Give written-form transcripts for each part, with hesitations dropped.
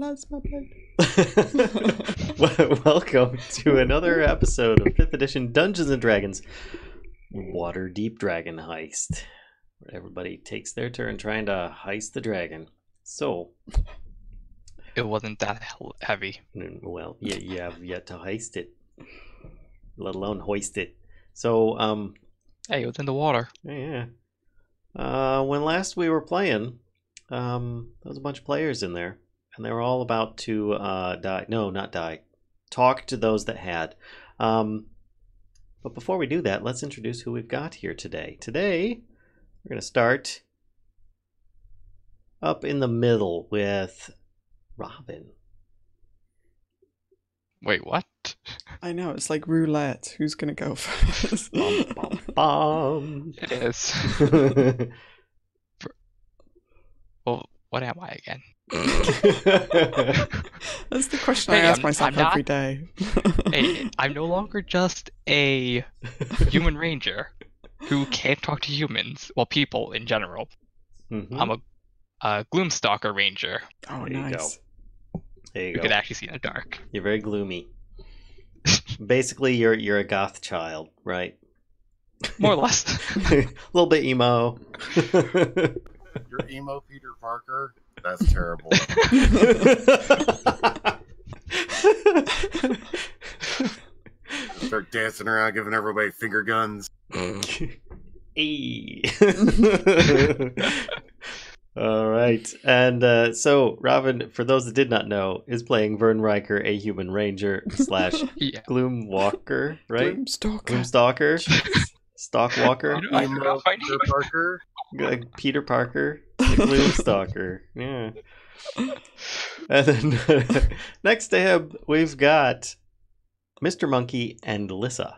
That's my blood. Welcome to another episode of 5th edition Dungeons & Dragons Waterdeep Dragon Heist, where everybody takes their turn trying to heist the dragon. So, it wasn't that heavy. Well, you have yet to heist it, let alone hoist it. So, Hey, it was in the water. yeah. When last we were playing, there was a bunch of players in there, and they were all about to die. No, not die. Talk to those that had. But before we do that, let's introduce who we've got here today. Today, we're going to start up in the middle with Robin. Wait, what? I know, it's like roulette. Who's gonna go first? Bum, bum, bum. It is. Well, what am I again? That's the question I Hey, ask myself I'm every not- day. Hey, I'm no longer just a human ranger who can't talk to humans, well, people in general. Mhm. I'm a Gloomstalker ranger Oh, There you go. nice. There you who go. could actually see in the dark. You're very gloomy. Basically, you're a goth child, right? More or less. A little bit emo. You're emo Peter Parker? That's terrible. Start dancing around, giving everybody finger guns. Hey. All right, and so Robin, for those that did not know, is playing Vern Riker, a human ranger slash Yeah. Gloomwalker, right? Gloomstalker. Gloomstalker, Stalkwalker, You know, I Emo forgot my Peter name. Parker. Peter Parker, the Gloomstalker. Yeah. And then next to him, we've got Mr. Monkey and Lissa.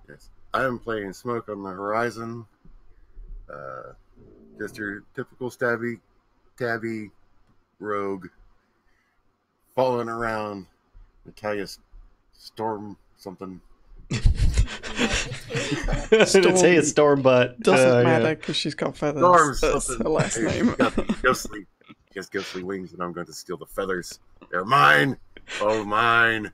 Yes. I am playing Smoke on the Horizon. Just your typical tabby rogue, following around Natalia Storm something. Natalia Stormbutt. Doesn't Yeah. matter because she's got feathers. Storm That's something. her last Hey, name. she's got ghostly, she has ghostly wings, and I'm going to steal the feathers. They're mine. Oh, mine.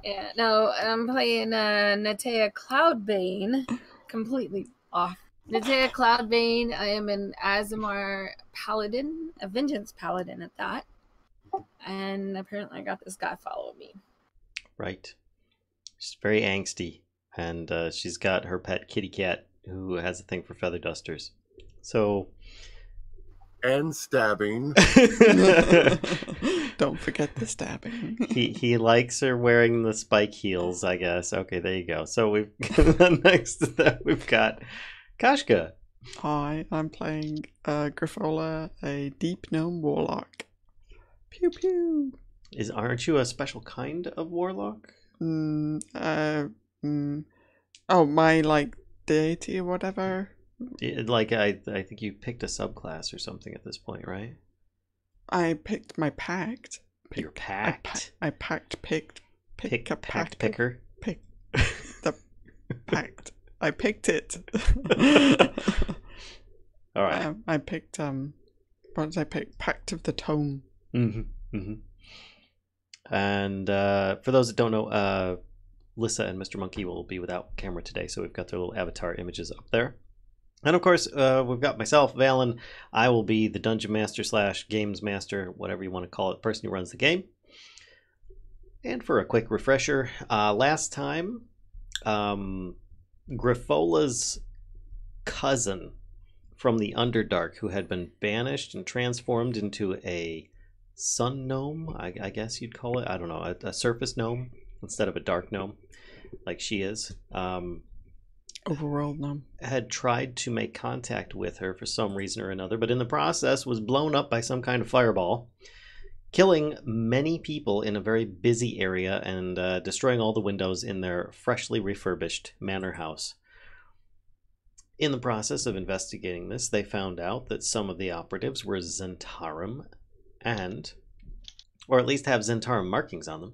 Yeah, no, I'm playing Natea Cloudbane, completely off. Natea Cloudbane, I am an Azamar Paladin, a Vengeance Paladin at that. And apparently I got this guy following me. Right. She's very angsty, and she's got her pet kitty cat who has a thing for feather dusters. So, And stabbing. Don't forget the stabbing. he likes her wearing the spike heels, I guess. Okay, there you go. So we've next to that we've got Kashka. Hi, I'm playing Griffola, a deep gnome warlock. Pew pew. Aren't you a special kind of warlock? Oh, my like deity or whatever. Like I think you picked a subclass or something at this point, right? I picked my pact. You're packed. I picked a Packed picker. Pick the pact. I picked it. All right. I picked what did I pick? Pact of the Tome. Mm-hmm. Mm-hmm. And for those that don't know, Lissa and Mr. Monkey will be without camera today, so we've got their little avatar images up there. And of course, we've got myself, Valen. I will be the Dungeon Master / Games Master, whatever you want to call it, the person who runs the game. And for a quick refresher, last time, Griffola's cousin from the Underdark, who had been banished and transformed into a sun gnome, I guess you'd call it. I don't know, a surface gnome instead of a dark gnome, like she is. Overworld gnome. Had tried to make contact with her for some reason or another, but in the process was blown up by some kind of fireball, killing many people in a very busy area and destroying all the windows in their freshly refurbished manor house. In the process of investigating this, they found out that some of the operatives were Zentarum, or at least have Zentarum markings on them.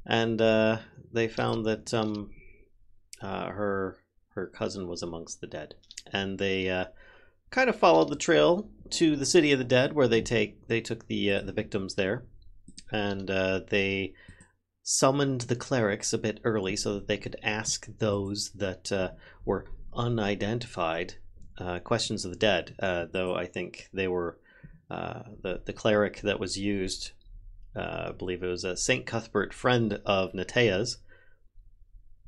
And they found that her cousin was amongst the dead. And they kind of followed the trail to the City of the Dead, where they took the victims there, and they summoned the clerics a bit early so that they could ask those that were unidentified questions of the dead. Though I think they were the cleric that was used. I believe it was a Saint Cuthbert, friend of Natea's,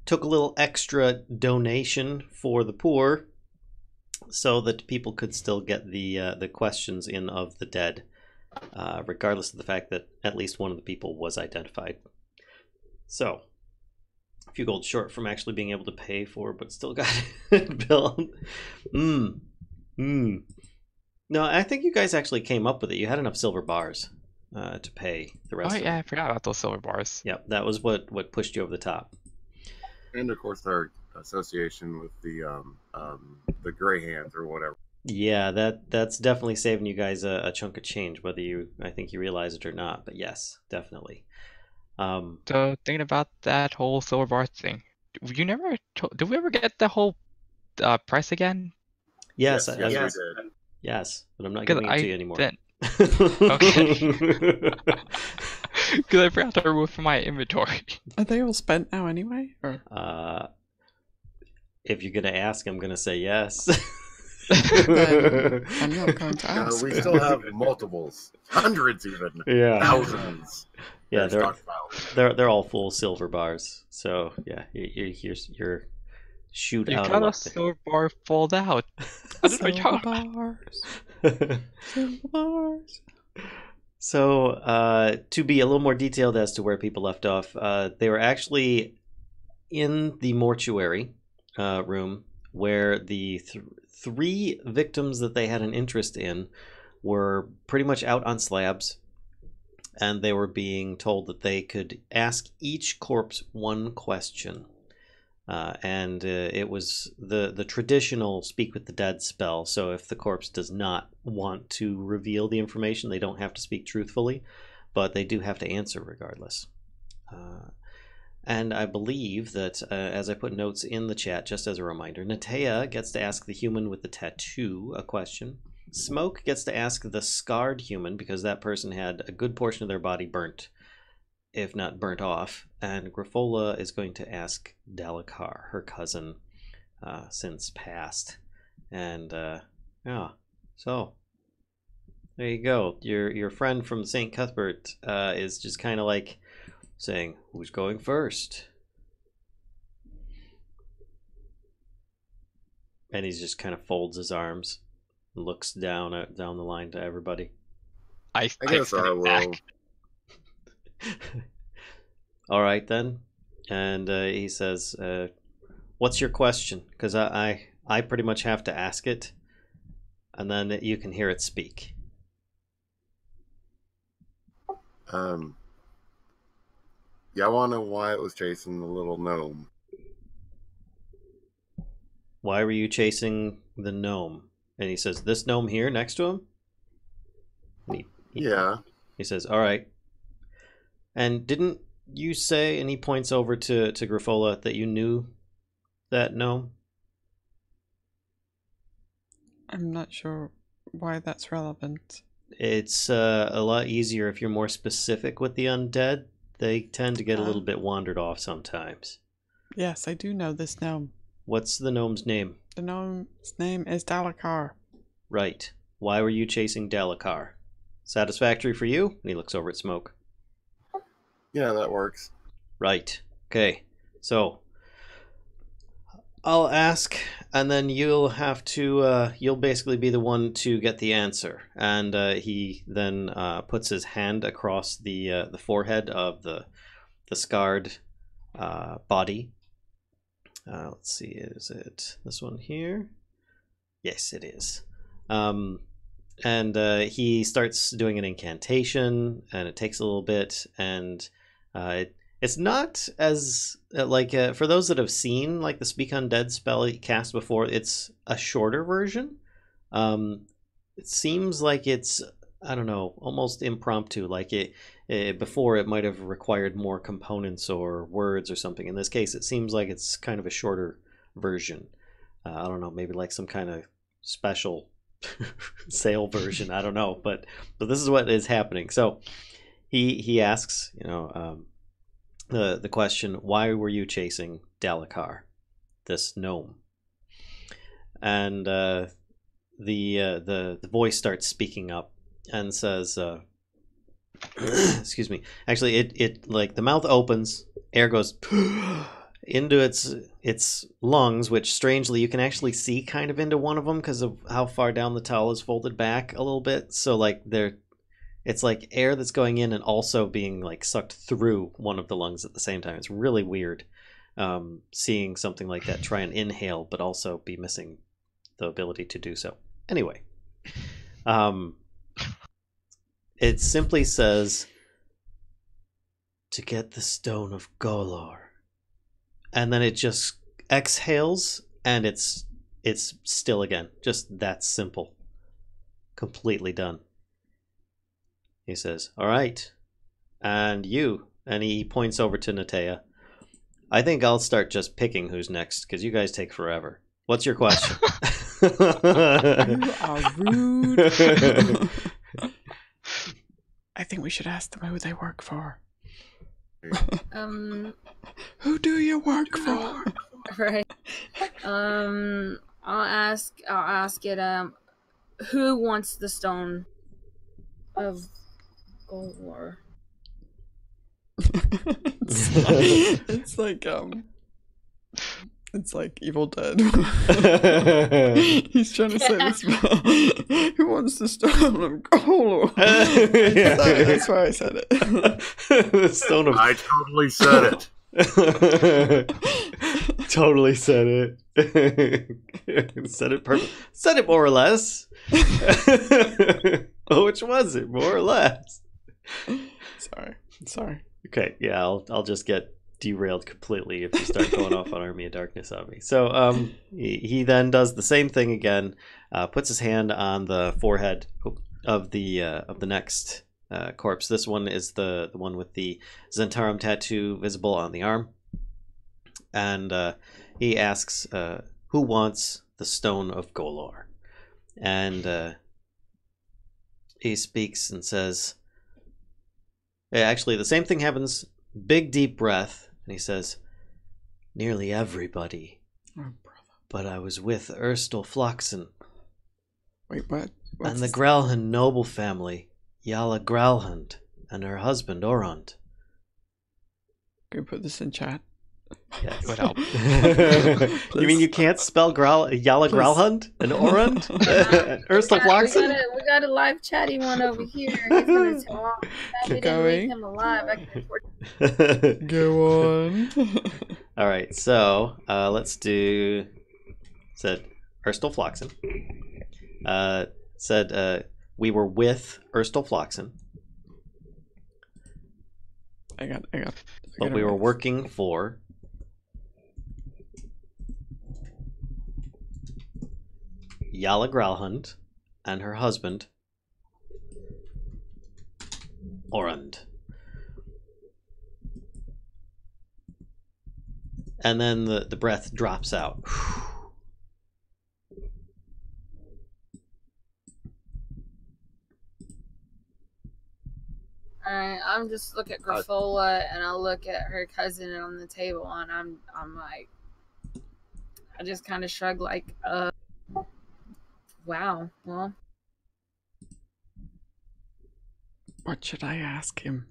took a little extra donation for the poor so that people could still get the questions in of the dead, regardless of the fact that at least one of the people was identified. So, a few gold short from actually being able to pay for, but still got it billed. No, I think you guys actually came up with it. You had enough silver bars to pay the rest Oh of yeah, it. I forgot about those silver bars. Yep, that was what pushed you over the top. And of course, our association with the Gray Hands or whatever. Yeah, that's definitely saving you guys a chunk of change, whether I think you realize it or not. But yes, definitely. So thinking about that whole silver bar thing, did we ever get the whole price again? Yes, yes, we did. yes, but I'm not 'Cause giving it to you anymore. didn't. Okay. Because I forgot to remove from my inventory. Are they all spent now anyway? Or If you're gonna ask, I'm gonna say yes. Then I'm not going to No, ask. we still have multiples, hundreds even, Yeah, thousands. yeah, They're they're stockpiled. they're all full silver bars. So yeah, you're shoot You out got a a luck silver bar fold out. I don't know what you're Silver talking about. bars. there. Silver bars. So, to be a little more detailed as to where people left off, they were actually in the mortuary room where the three victims that they had an interest in were pretty much out on slabs, and they were being told that they could ask each corpse one question. And it was the traditional speak with the dead spell. So if the corpse does not want to reveal the information, they don't have to speak truthfully, but they do have to answer regardless. And I believe that, as I put notes in the chat, just as a reminder, Natea gets to ask the human with the tattoo a question. Smoke gets to ask the scarred human, because that person had a good portion of their body burnt, if not burnt off. And Grapple is going to ask Dalakar, her cousin, since passed. And yeah, so there you go. Your friend from St. Cuthbert is just kind of like saying, "Who's going first?" And he just kind of folds his arms and looks down the line to everybody. I guess step I will. back. All right then, and he says, "What's your question? Because I pretty much have to ask it, and then you can hear it speak." Yeah, I want to know why it was chasing the little gnome. Why were you chasing the gnome? And he says, "This gnome here next to him." And Yeah. he says, "All right." And didn't you say? And he points over to Griffola, that you knew that gnome. I'm not sure why that's relevant. It's a lot easier if you're more specific with the undead. They tend to get a little bit wandered off sometimes. Yes, I do know this gnome. What's the gnome's name? The gnome's name is Dalakar. Right. Why were you chasing Dalakar? Satisfactory for you? And he looks over at Smoke. Yeah, that works. Right. Okay. So I'll ask, and then you'll have to. You'll basically be the one to get the answer. And he then puts his hand across the forehead of the scarred body. Let's see. Is it this one here? Yes, it is. And he starts doing an incantation, and it takes a little bit, and it's not as for those that have seen like the Speak Undead spell cast before, it's a shorter version. It seems like it's, I don't know, almost impromptu. Like it before it might have required more components or words or something. In this case, it seems like it's kind of a shorter version. I don't know, maybe like some kind of special sail version. I don't know, but this is what is happening. So he asks, the question, why were you chasing Dalakar, this gnome? And the voice starts speaking up and says, excuse me. Actually, it like the mouth opens, air goes into its lungs, which strangely you can actually see kind of into one of them because of how far down the towel is folded back a little bit. So like it's like air that's going in and also being like sucked through one of the lungs at the same time. It's really weird seeing something like that try and inhale but also be missing the ability to do so. Anyway, it simply says, to get the Stone of Galore. And then it just exhales, and it's still again. Just that simple. Completely done. He says, all right. And you. And he points over to Natea. I think I'll start just picking who's next, because you guys take forever. What's your question? You are rude. I think we should ask them who they work for. Who do you work for? Right. I'll ask it. Who wants the Stone of Galore? It's like Evil Dead. He's trying to say this. Who wants the Stone of Galore? Yeah. That's why I said it. The Stone of... I totally said it. Totally said it. Said it perfect. Said it more or less. Oh, which was it? More or less. Sorry. Okay, yeah, I'll just get derailed completely if you start going off on Army of Darkness on me. So he then does the same thing again, puts his hand on the forehead of the next corpse. This one is the one with the Zentarum tattoo visible on the arm. And he asks, who wants the Stone of Galore? And he speaks and says, actually, the same thing happens. Big, deep breath. And he says, nearly everybody. Oh, brother. But I was with Erstal Floxen. Wait, what? And the Gralhund noble family, Yala Gralhund, and her husband, Orund. Can we put this in chat? Yes. Would help. You mean you can't spell Yala Gralhund and Orund? Erstal Floxen? We got a live chatty one over here. He's gonna talk. We didn't going. make him alive. I can afford Go on. All right, so let's do. Said Erstal Floxen. Said we were with Erstal Floxen, but we were working for Yala Gralhund and her husband Orund. And then the breath drops out. Alright, I'm just look at Grapple and I'll look at her cousin on the table and I'm like, I just kind of shrug like, wow, well. What should I ask him?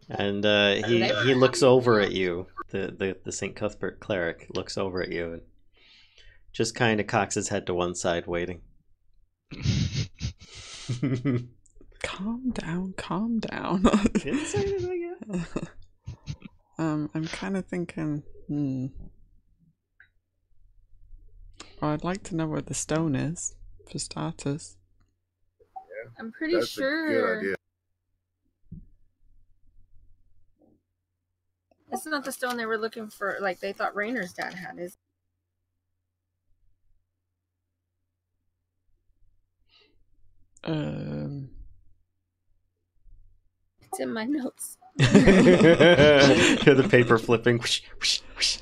And he looks over at you. The St. Cuthbert cleric looks over at you and just kind of cocks his head to one side, waiting. Calm down. Didn't say anything yet. I'm kind of thinking, well, I'd like to know where the stone is, for starters. I'm pretty That's sure. a good idea. It's not the stone they were looking for, like they thought Rainer's dad had. Is it's in my notes. Hear the paper flipping. Whoosh, whoosh, whoosh.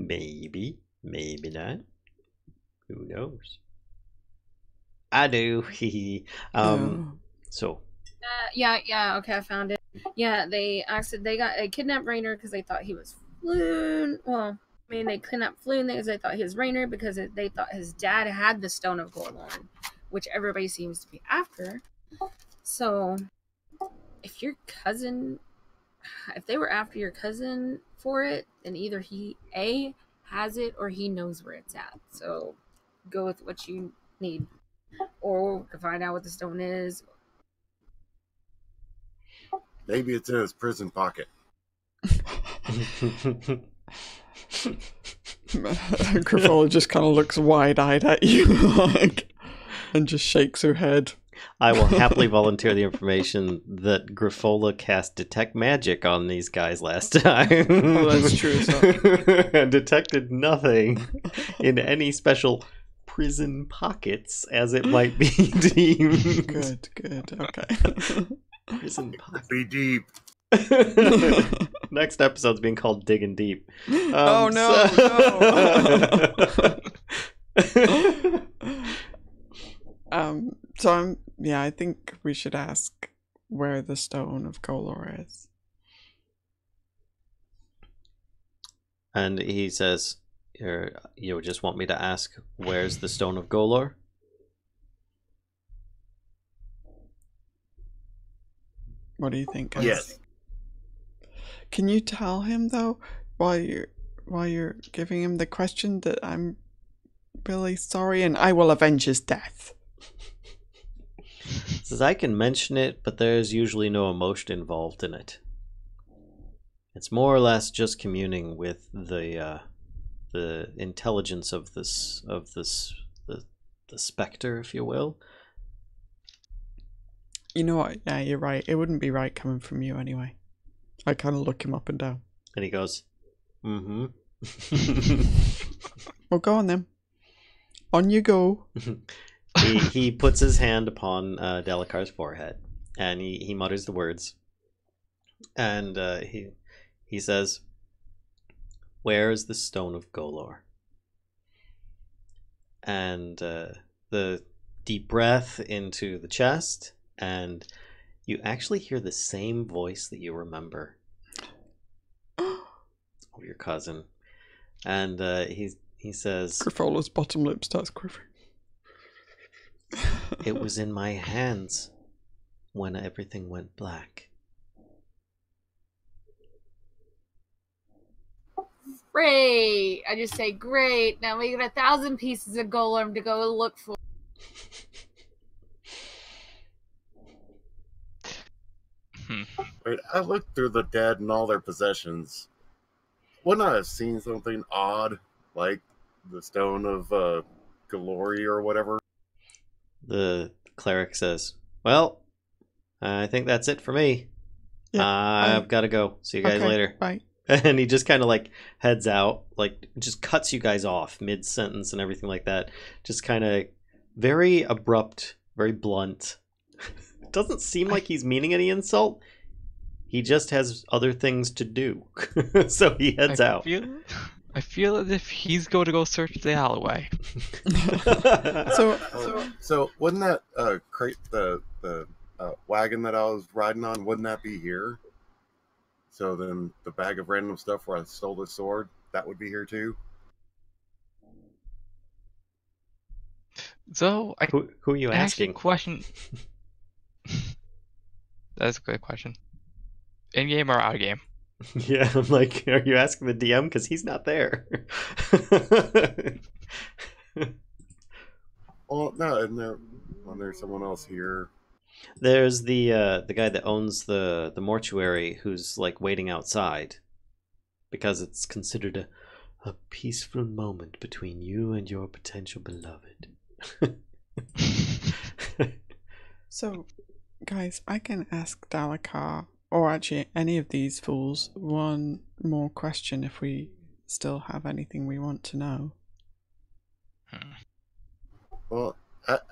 Maybe. Maybe not. Who knows? I do. Oh. So. Yeah. Okay, I found it. Yeah, they got a kidnapped Rainer because they thought he was Floon. Well, I mean, they kidnapped Floon because they thought he was Rainer because they thought his dad had the Stone of Galore, which everybody seems to be after. So, if they were after your cousin for it, then either he has it or he knows where it's at. So, go with what you need, or to find out what the stone is. Maybe it's in his prison pocket. Grapple just kind of looks wide-eyed at you, like, and just shakes her head. I will happily volunteer the information that Graphola cast Detect Magic on these guys last time. Oh, that's true. And detected nothing in any special prison pockets, as it might be deemed. Good. Okay. Prison pockets. Be deep. Next episode's being called Digging Deep. Oh no! I think we should ask where the Stone of Galore is. And he says, you just want me to ask, where's the Stone of Galore? What do you think, guys? Yes. Can you tell him though, while you're giving him the question, that I'm really sorry and I will avenge his death? Says I can mention it, but there's usually no emotion involved in it. It's more or less just communing with the intelligence of the specter, if you will. You know what? Yeah, you're right. It wouldn't be right coming from you anyway. I kind of look him up and down. And he goes, mm-hmm. Well, go on then. On you go. he puts his hand upon Delacar's forehead, and he mutters the words. And he says, "Where is the Stone of Galore?" And the deep breath into the chest, and you actually hear the same voice that you remember of your cousin. And he says, Grafola's bottom lip starts quivering. "It was in my hands when everything went black." Great! I just say, great. Now we got 1,000 pieces of golem to go look for. Wait, I looked through the dead and all their possessions. Wouldn't I have seen something odd, like the Stone of Galore or whatever? The cleric says, "Well, I think that's it for me. Yeah, I've got to go. See you guys later." Bye. And he just kind of like heads out, like just cuts you guys off mid-sentence and everything like that. Just kind of very abrupt, very blunt. Doesn't seem like he's meaning any insult. He just has other things to do. So he heads out. I feel as if he's going to go search the alleyway. So wouldn't that crate the wagon that I was riding on? Wouldn't that be here? So then the bag of random stuff where I stole the sword, that would be here too. So who are you asking? Question. That's a good question. In game or out of game? Yeah, I'm like, are you asking the DM? Because he's not there. Oh no, isn't there? Well, there's someone else here. There's the guy that owns the mortuary who's like waiting outside because it's considered a peaceful moment between you and your potential beloved. So, guys, I can ask Dalacar, or actually any of these fools, one more question if we still have anything we want to know. Well,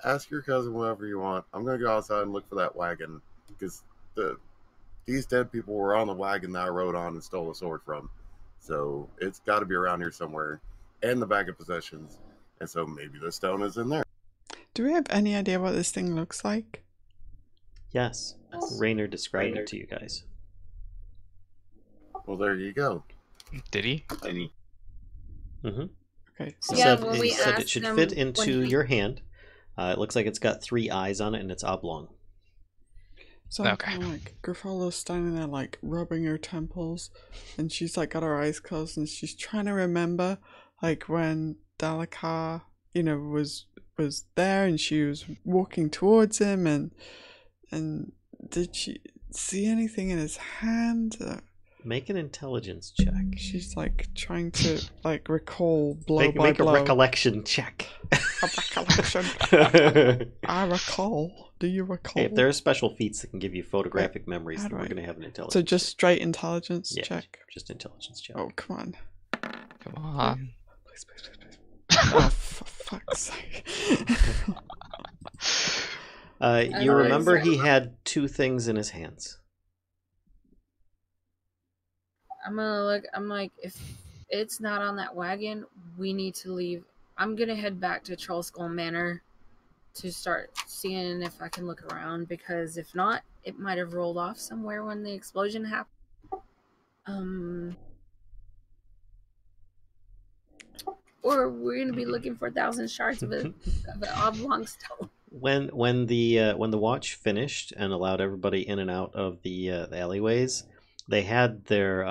ask your cousin whatever you want. I'm gonna go outside and look for that wagon because these dead people were on the wagon that I rode on and stole the sword from. So it's got to be around here somewhere, and the bag of possessions. And so maybe the stone is in there. Do we have any idea what this thing looks like? Yes. Rainer described it to you guys. Well, there you go. Did he? Mm-hmm. Okay, He so Yeah, said, when he we said it asked should him fit when into he- your hand. It looks like it's got 3 eyes on it, and it's oblong. So I'm Okay. kind of like, Grafolo's standing there like rubbing her temples, and she's like got her eyes closed, and she's trying to remember like when Dalakar, was there, and she was walking towards him, and did she see anything in his hand? Make an intelligence check. She's like trying to like recall blow Make, by make blow. a recollection check. A recollection. I recall. Do you recall? If there are special feats that can give you photographic memories, how then do we're I- going to have an intelligence So just check. straight intelligence Yeah, check. just intelligence check. Oh, come on. Come on. Please, please, please, please. Oh, for fuck's sake. You remember Alright. he had 2 things in his hands. I'm gonna look. I'm like, if it's not on that wagon, we need to leave. I'm gonna head back to Troll Skull Manor to start seeing if I can look around, because if not, it might have rolled off somewhere when the explosion happened. Or we're gonna be looking for 1,000 shards of an oblong stone. When the watch finished and allowed everybody in and out of the alleyways, they had their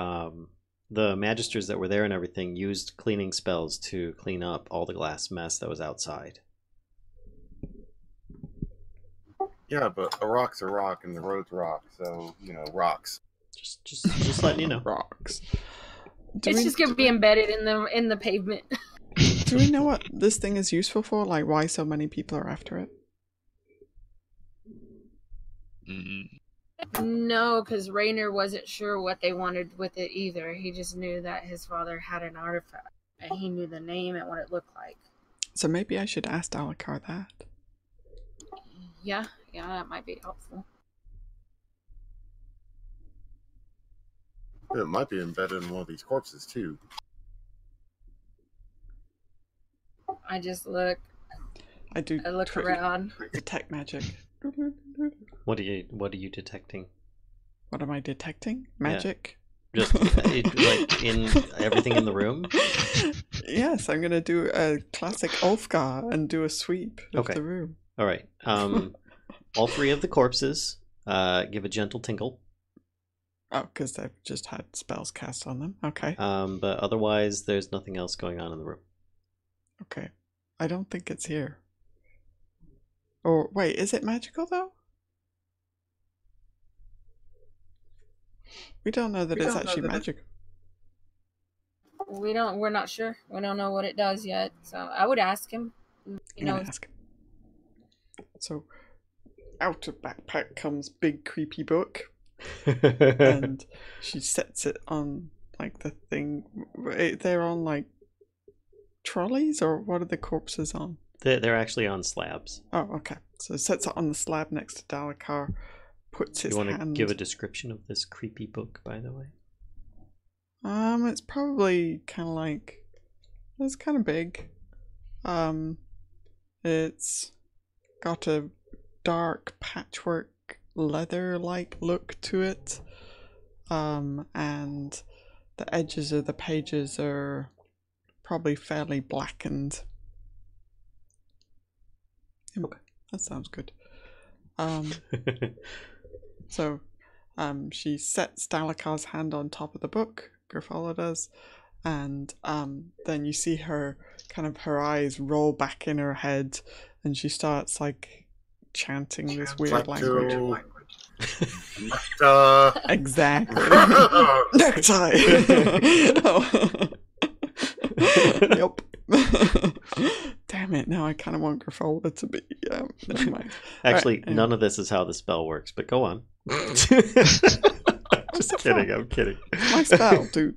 the magisters that were there and everything used cleaning spells to clean up all the glass mess that was outside. Yeah, but a rock's a rock and the road's rock, so rocks. Just letting you know. Rocks. It's just gonna be embedded in the pavement. Do we know what this thing is useful for? Like, why so many people are after it? No, because Rainer wasn't sure what they wanted with it either. He just knew that his father had an artifact, and he knew the name and what it looked like. So maybe I should ask Dalakar that. Yeah, that might be helpful. It might be embedded in one of these corpses too. I just look. I do. I look around. Detect magic. What are you detecting? What am I detecting? Magic? Just like in everything in the room? Yes, I'm gonna do a classic Ulfgar and do a sweep of Okay. the room. All right. All 3 of the corpses give a gentle tinkle. Oh, because they've just had spells cast on them. Okay. But otherwise, there's nothing else going on in the room. Okay. I don't think it's here. Or wait, is it magical though? We don't know that it's actually magical. We're not sure. We don't know what it does yet. So I would ask him. I'm gonna ask him. So, out of backpack comes big creepy book, and she sets it on like the thing. They're on like trolleys, or what are the corpses on? They're actually on slabs. Oh, okay. So sets it on the slab next to Dalakar, puts his You want to hand. give a description of this creepy book, by the way? It's probably kind of like, it's kind of big. It's got a dark patchwork leather-like look to it. And the edges of the pages are probably fairly blackened. Okay, that sounds good. So, she sets Dalakar's hand on top of the book, Grafala does, and then you see her her eyes roll back in her head, and she starts like chanting this weird language. Exactly. Necktie. Yep. Damn it! Now I kind of want Grafala to be. Never mind. Actually, Right, anyway. none of this is how the spell works, but go on. Just kidding, I'm kidding. It's my spell, dude.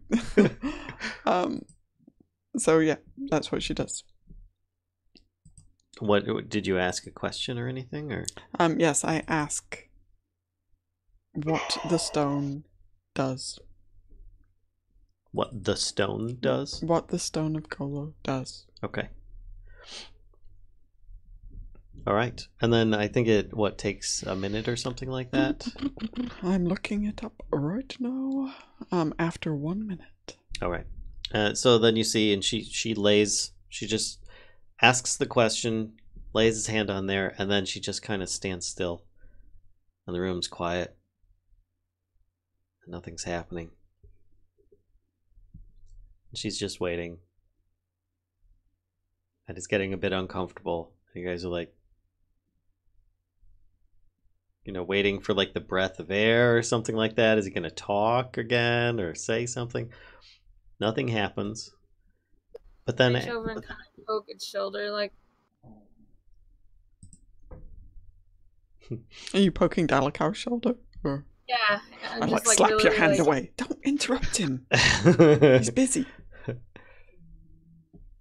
So yeah, that's what she does. What did you ask a question or anything, or? Yes, I ask what the stone does. What the stone does? What the Stone of Galore does. Okay. All right. And then I think it, takes a minute or something like that? I'm looking it up right now. After 1 minute. All right. So then you see, and she just asks the question, lays his hand on there, and then she just kind of stands still. And the room's quiet. Nothing's happening. She's just waiting. And it's getting a bit uncomfortable. You guys are like, waiting for like the breath of air or something like that. Is he going to talk again or say something? Nothing happens. But then Reach over and kind of poke its shoulder, like. Are you poking Dalakar's shoulder? Or... Yeah. I like slap really, your hand away. Don't interrupt him. He's busy.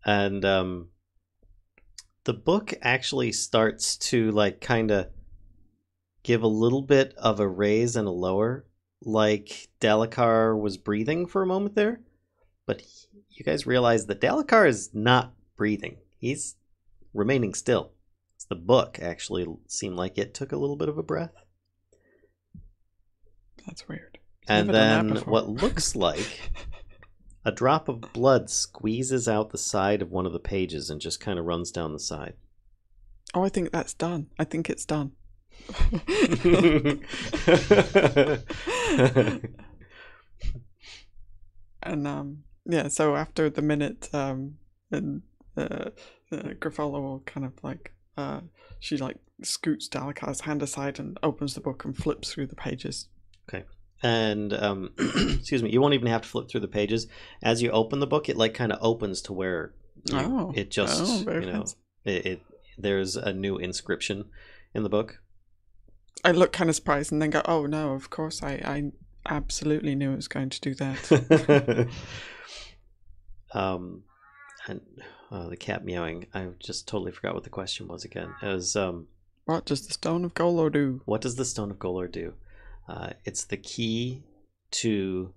And the book actually starts to like kind of give a little bit of a raise and a lower, like Dalakar was breathing for a moment there, but you guys realize that Dalakar is not breathing. He's remaining still. It's the book actually seemed like it took a little bit of a breath. That's weird. And then what looks like a drop of blood squeezes out the side of one of the pages and just kind of runs down the side. Oh, I think that's done. I think it's done. And yeah, so after the minute, and Graffola will kind of like she like scoots Dalakar's hand aside and opens the book and flips through the pages. Okay. And excuse me, you won't even have to flip through the pages. As you open the book, it like kind of opens to where it just there's a new inscription in the book. I look kind of surprised and then go, oh no, of course I absolutely knew it was going to do that. And the cat meowing. I just totally forgot what the question was again. It was what does the Stone of Galore do? What does the Stone of Galore do? It's the key to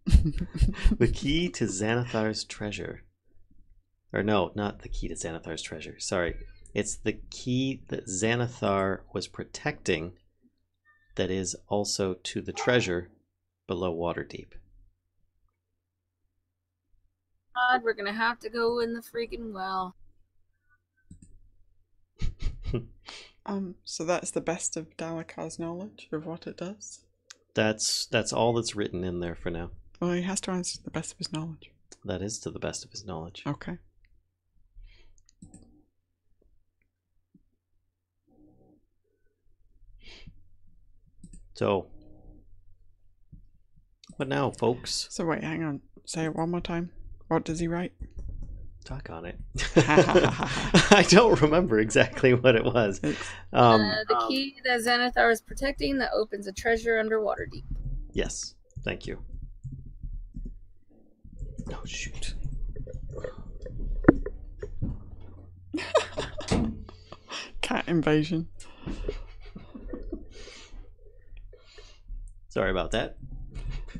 the key to Xanathar's treasure. Or no, not the key to Xanathar's treasure. Sorry. It's the key that Xanathar was protecting that is also to the treasure below Waterdeep. God, we're gonna have to go in the freaking well. So that's the best of Dalakar's knowledge of what it does? That's all that's written in there for now. Well, he has to answer to the best of his knowledge. That is to the best of his knowledge. Okay. So, what now, folks? So wait, hang on. Say it one more time. What does he write? Talk on it. I don't remember exactly what it was. The key that Xanathar is protecting that opens a treasure under Waterdeep. Yes, thank you. Oh, shoot. Cat invasion. Sorry about that.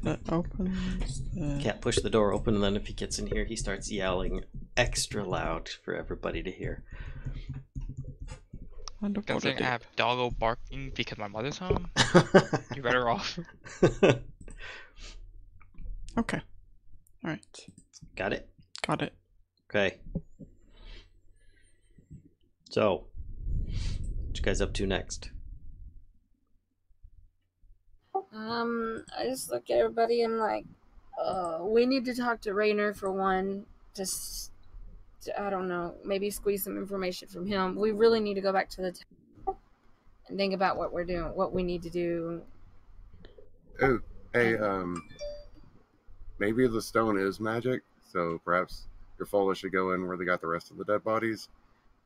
That opens. Cat pushed the door open, and then if he gets in here, he starts yelling extra loud for everybody to hear. Considering I have doggo barking because my mother's home, you're better off. Okay. All right. Got it? Got it. Okay. So, what you guys up to next? I just look at everybody and like, we need to talk to Raynor for one. Just, I don't know, maybe squeeze some information from him. We really need to go back to the town and think about what we're doing, what we need to do. Oh, hey, maybe the stone is magic, so perhaps Graffola should go in where they got the rest of the dead bodies.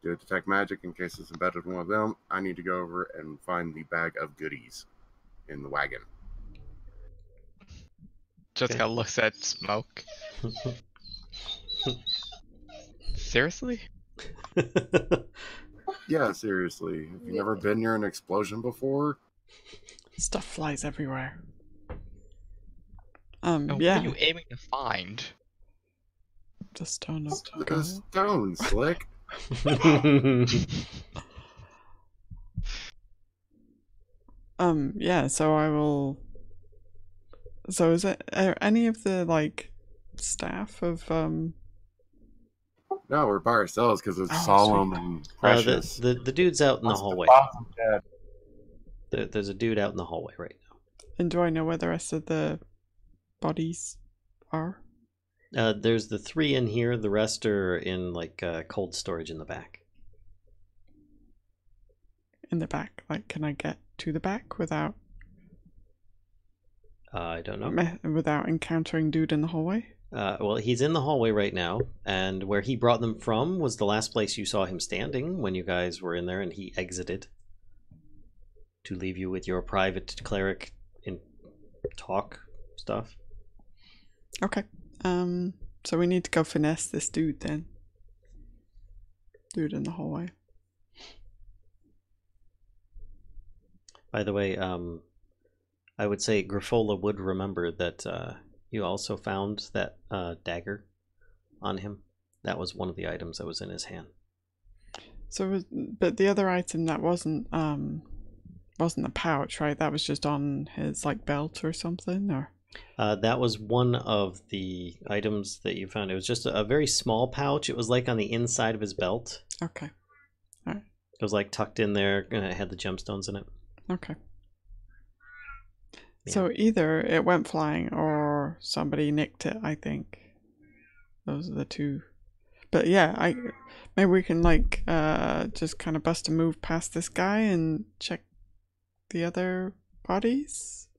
Do a detect magic in case it's embedded in one of them. I need to go over and find the bag of goodies in the wagon. Jessica looks at smoke. Seriously? Yeah, seriously. Have you never been near an explosion before? Stuff flies everywhere. And what Yeah, are you aiming to find? the Stone of The Galore. stone, Slick. Yeah, so I will. So is it any of the like staff of No, we're by ourselves because it's Oh, solemn sweet. and precious. the dude's out in the Once hallway. boss is dead. There's a dude out in the hallway right and do I know where the rest of the bodies are? now. There's the 3 in here. The rest are in like cold storage in the back. In the back. Like, can I get to the back without I don't know. without encountering dude in the hallway? Well, he's in the hallway right now, and where he brought them from was the last place you saw him standing when you guys were in there, and he exited to leave you with your private cleric in talk stuff. Okay. So we need to go finesse this dude then. Dude in the hallway. By the way, I would say Griffola would remember that you also found that dagger on him. That was one of the items that was in his hand. So, but the other item that wasn't the pouch, right? That was just on his like belt or something, or That was one of the items that you found. It was just a very small pouch. It was like on the inside of his belt. okay, It was like tucked in there, and it had the gemstones in it. okay. Yeah. So either it went flying or somebody nicked it. I think those are the two. But yeah, maybe we can like just kind of bust a move past this guy and check the other bodies.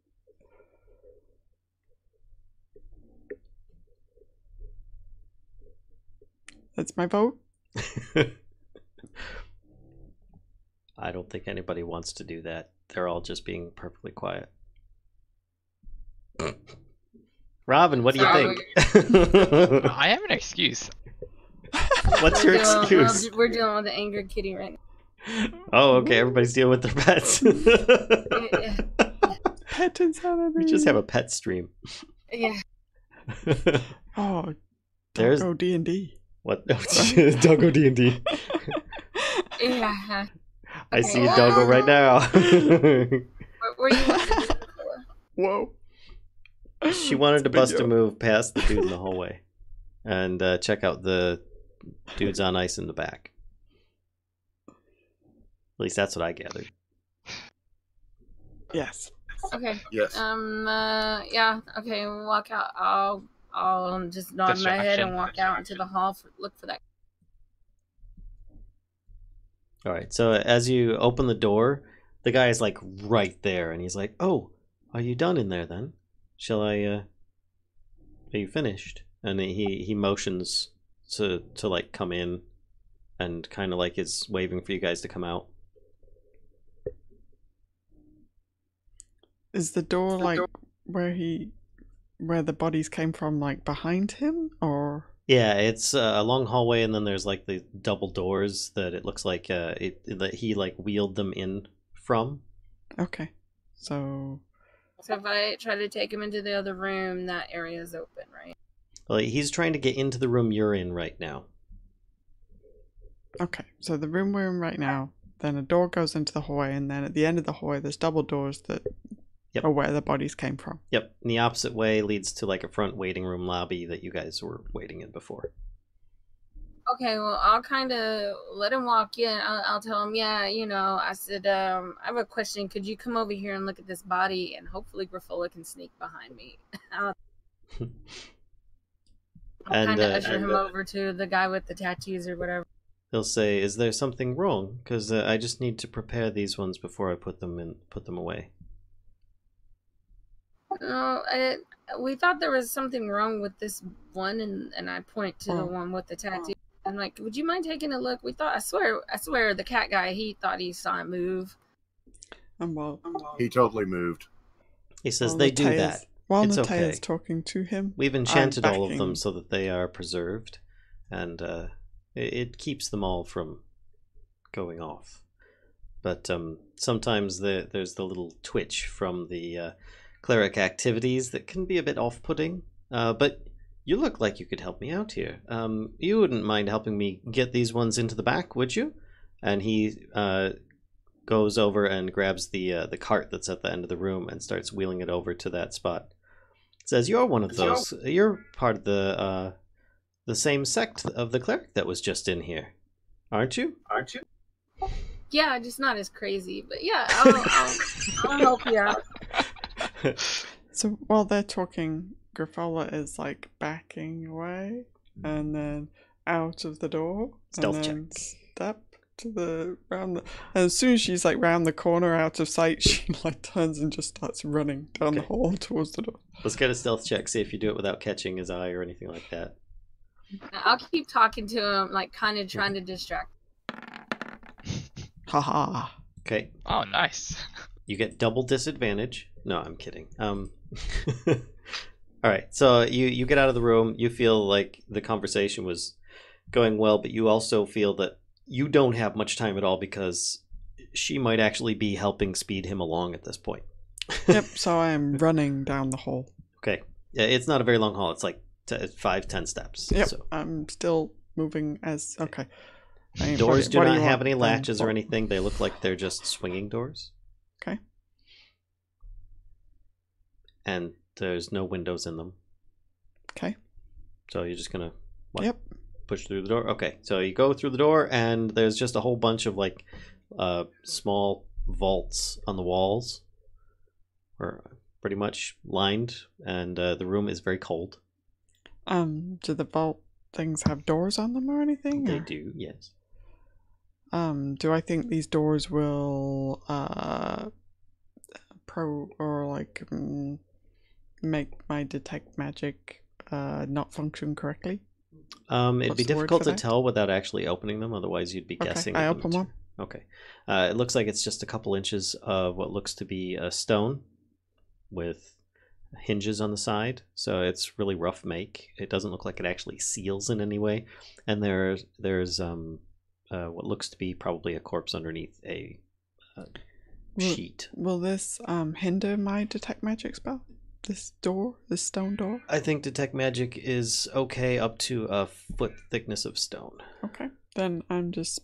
That's my vote. I don't think anybody wants to do that. They're all just being perfectly quiet. Robin, what do you think? I have an excuse. What's your excuse? We're dealing with the angry kitty right now. Oh, okay. Everybody's dealing with their pets. Pet insanity. We just have a pet stream. Yeah. Oh, There's Doggo D&D. what? Doggo D&D. Yeah. I see a doggo right now. Where you want to do it for? Whoa. She wanted to It's a bust a video. move past the dude in the hallway and check out the dudes on ice in the back. At least that's what I gathered. Yes. Okay. Yes. Yeah. Okay. Walk out. I'll just nod my head and walk out into the hall. Look for that. All right. So as you open the door, the guy is like right there, and he's like, "Oh, are you done in there then? Shall I? Are you finished?" And he motions to like come in, and kind of like is waving for you guys to come out. Is the door like where the bodies came from, like behind him, or? Yeah, it's a long hallway, and then there's like the double doors that it looks like that he like wheeled them in from. Okay. So So if I try to take him into the other room, that area is open, right? Well, he's trying to get into the room you're in right now. okay. So the room we're in right now, then a door goes into the hallway, and then at the end of the hallway, there's double doors that Yep. are where the bodies came from. Yep, and the opposite way leads to like a front waiting room lobby that you guys were waiting in before. Okay, well, I'll kind of let him walk in. I'll tell him, yeah, I said, I have a question. Could you come over here and look at this body? And hopefully Griffola can sneak behind me. I'll kind of usher him over to the guy with the tattoos or whatever. He'll say, "Is there something wrong? Because I just need to prepare these ones before I put them away." No, we thought there was something wrong with this one, and I point to the one with the tattoo. I'm like, would you mind taking a look? I swear, the cat guy, he thought he saw it move. And while He totally moved. He says while they do Natea's- that. While It's Natea's okay. talking to him, We've enchanted all of backing- them so that they are preserved, and it keeps them all from going off. But sometimes there's the little twitch from the cleric activities that can be a bit off-putting. But you look like you could help me out here. You wouldn't mind helping me get these ones into the back, would you? And he goes over and grabs the cart that's at the end of the room and starts wheeling it over to that spot. Says, "You're one of those. You're part of the same sect of the cleric that was just in here, aren't you?" Yeah, just not as crazy, but yeah, I'll help you out. So while they're talking, Grapple is like backing away and then out of the door. Stealth and then check. Step to the and as soon as she's like round the corner out of sight, she like turns and just starts running down the hall towards the door. Let's get a stealth check, see if you do it without catching his eye or anything like that. I'll keep talking to him, like kind of trying to distract. Haha. Okay. Oh, nice. You get double disadvantage. No, I'm kidding. All right, so you get out of the room. You feel like the conversation was going well, but you also feel that you don't have much time at all because she might actually be helping speed him along at this point. Yep, so I am running down the hall. Okay. Yeah, it's not a very long hall. It's like 5-10 steps. Yep, So. I'm still moving as... Okay. Doors do what not you have want any then? latches or anything. They look like they're just swinging doors. Okay. And there's no windows in them. Okay. So you're just going to... Yep. Push through the door. Okay, so you go through the door, and there's just a whole bunch of like small vaults on the walls, or pretty much lined, and the room is very cold. Do the vault things have doors on them or anything? They or? do, yes. Do I think these doors will make my detect magic not function correctly? It'd be What's the word difficult for to that? tell without actually opening them. Otherwise, you'd be guessing. I at them open too. one. Okay. It looks like it's just a couple inches of what looks to be a stone with hinges on the side. So it's really rough make. It doesn't look like it actually seals in any way. And there's what looks to be probably a corpse underneath a sheet. Will this hinder my detect magic spell? This stone door? I think detect magic is okay up to a foot thickness of stone. Okay. Then I'm just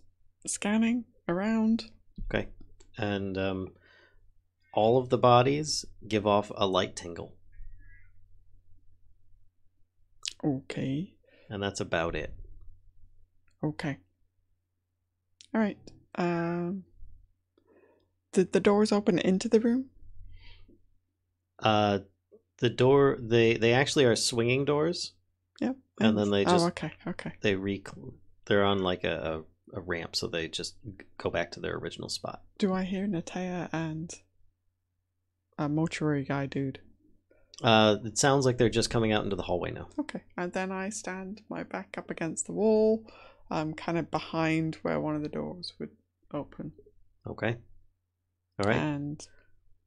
scanning around. Okay. And all of the bodies give off a light tingle. Okay. And that's about it. Okay. Alright. Did the doors open into the room? The door, they actually are swinging doors. Yep. And then they just... Oh, okay. They're on like a ramp, so they just go back to their original spot. Do I hear Natea and a mortuary guy dude? It sounds like they're just coming out into the hallway now. Okay. And then I stand my back up against the wall, kind of behind where one of the doors would open. Okay. All right. And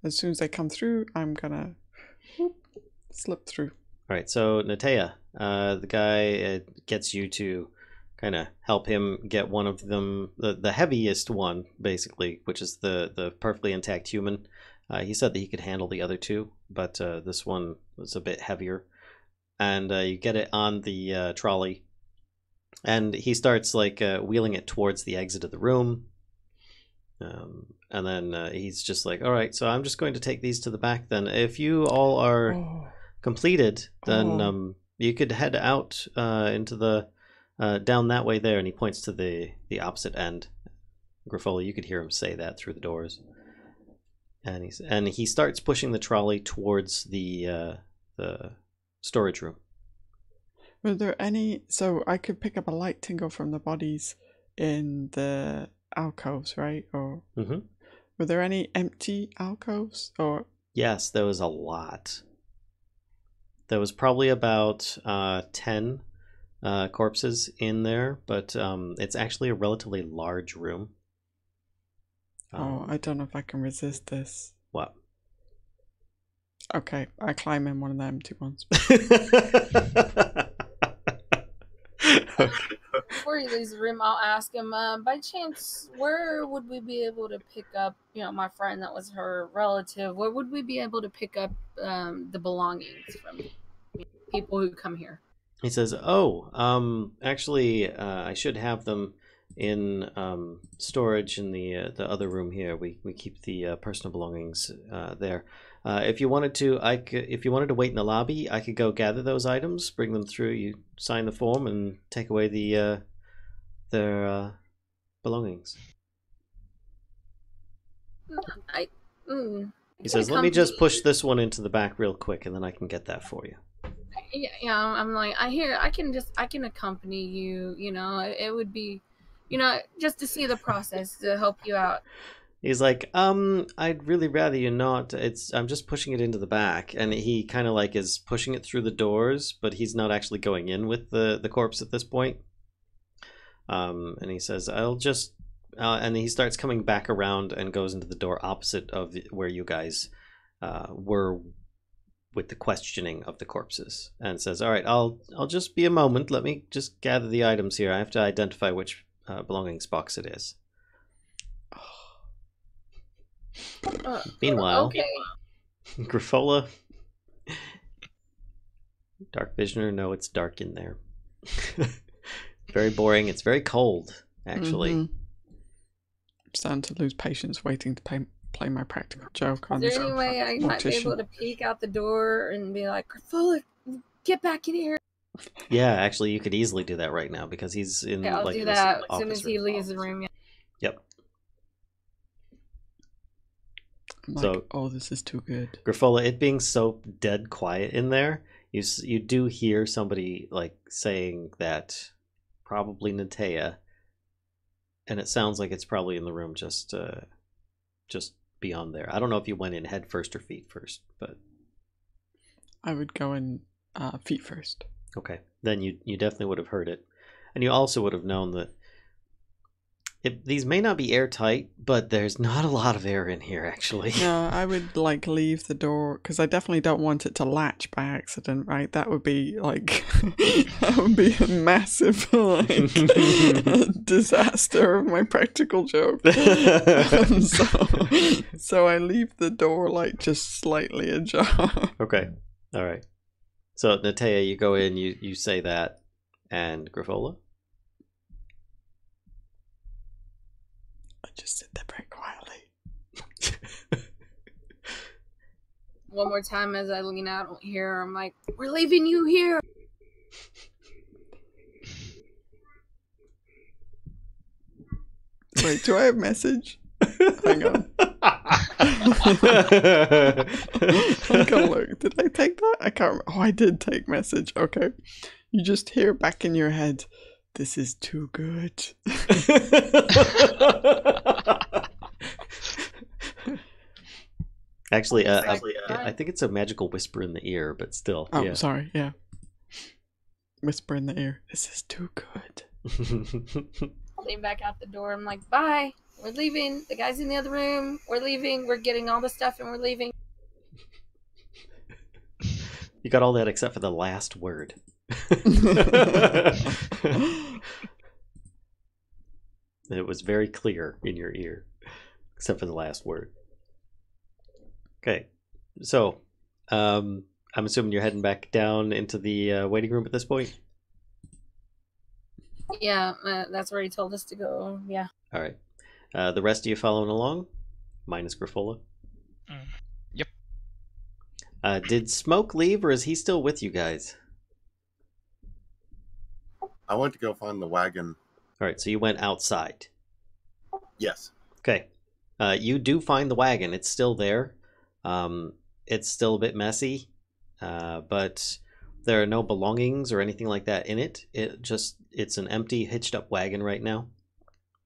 as soon as they come through, I'm gonna slip through. All right. So Natea, the guy gets you to kind of help him get one of them, the heaviest one, basically, which is the perfectly intact human. He said that he could handle the other two, but this one was a bit heavier. And you get it on the trolley, and he starts like wheeling it towards the exit of the room. And then he's just like, all right, so I'm just going to take these to the back then. If you all are completed, then you could head out into the down that way there. And he points to the opposite end. Griffola, you could hear him say that through the doors. And he starts pushing the trolley towards the storage room. Were there any... So I could pick up a light tingle from the bodies in the alcoves, right? Or were there any empty alcoves? Or yes, there was a lot. There was probably about 10 corpses in there, but it's actually a relatively large room. I don't know if I can resist this. What? Okay, I climb in one of the empty ones. before he leaves the room, I'll ask him, by chance, where would we be able to pick up, my friend that was her relative, where would we be able to pick up the belongings from people who come here? He says, actually, I should have them in storage in the other room here. We keep the personal belongings there. If you wanted to, if you wanted to wait in the lobby, I could go gather those items, bring them through. You sign the form and take away their belongings. He says, "Let me just push this one into the back real quick, and then I can get that for you." Yeah, I'm like, I can accompany you. It would be, just to see the process to help you out. He's like, I'd really rather you not. I'm just pushing it into the back, and he kind of like is pushing it through the doors, but he's not actually going in with the corpse at this point. And he says, I'll just, and he starts coming back around and goes into the door opposite of where you guys were with the questioning of the corpses, and says, all right, I'll just be a moment. Let me just gather the items here. I have to identify which belongings box it is. Meanwhile, okay. Grapple, Dark Visioner, no, it's dark in there. Very boring. It's very cold, actually. I'm starting to lose patience waiting to play my practical joke on Is there any way I might be able to peek out the door and be like, Grapple, get back in here? Yeah, actually, you could easily do that right now because he's in. Yeah, I'll like do this that as office soon as he room. leaves the room. Yeah. Yep. I'm like, So, oh, this is too good. Grapple, it being so dead quiet in there, you do hear somebody like saying that probably Natea, and it sounds like it's probably in the room just beyond there. I don't know if you went in head first or feet first, but I would go in feet first. okay, then you definitely would have heard it, and you also would have known that these may not be airtight, but there's not a lot of air in here, actually. No, I would like leave the door because I definitely don't want it to latch by accident, right? That would be like that would be a massive like disaster of my practical joke. So I leave the door like just slightly ajar. Okay, all right. So Natea, you go in, you say that, and Grapple? I just sit there very quietly. One more time as I lean out here, I'm like, we're leaving you here. Wait, do I have message? Hang on. I gotta look. Did I take that? I can't remember. Oh, I did take message. Okay. You just hear back in your head, this is too good. Actually, I think it's a magical whisper in the ear, but still. Oh, yeah. sorry. Yeah. Whisper in the ear. This is too good. Lean back out the door. I'm like, bye. We're leaving. The guy's in the other room. We're leaving. We're getting all the stuff and we're leaving. You got all that except for the last word. It was very clear in your ear, except for the last word. Okay, so I'm assuming you're heading back down into the waiting room at this point? Yeah, that's where he told us to go. Yeah. All right. The rest of you following along? Minus Grapple? Yep. Did Smoke leave, or is he still with you guys? I went to go find the wagon. All right, so you went outside. Yes. Okay. You do find the wagon. It's still there. It's still a bit messy, but there are no belongings or anything like that in it. It's an empty, hitched up wagon right now.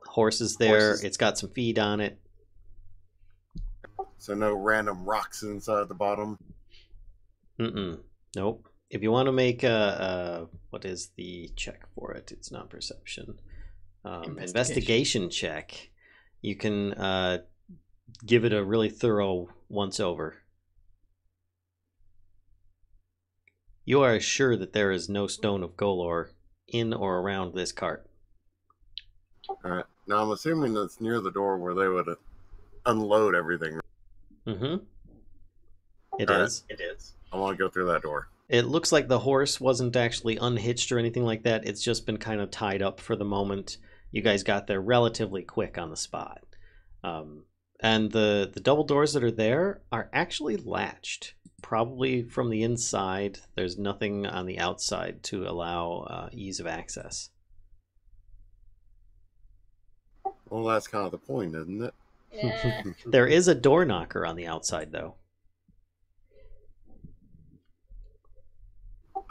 Horse is there. It's got some feed on it. So no random rocks inside the bottom? Nope. If you want to make what is the check for it? It's not perception. Investigation check. You can give it a really thorough once over. You are sure that there is no Stone of Galore in or around this cart. Alright. Now I'm assuming that's near the door where they would unload everything. Mm-hmm. It Alright. is. I want to go through that door. It looks like the horse wasn't actually unhitched or anything like that. It's just been kind of tied up for the moment. You guys got there relatively quick on the spot. And the double doors that are there are actually latched. Probably from the inside. There's nothing on the outside to allow ease of access. Well, that's kind of the point, isn't it? Yeah. There is a door knocker on the outside, though.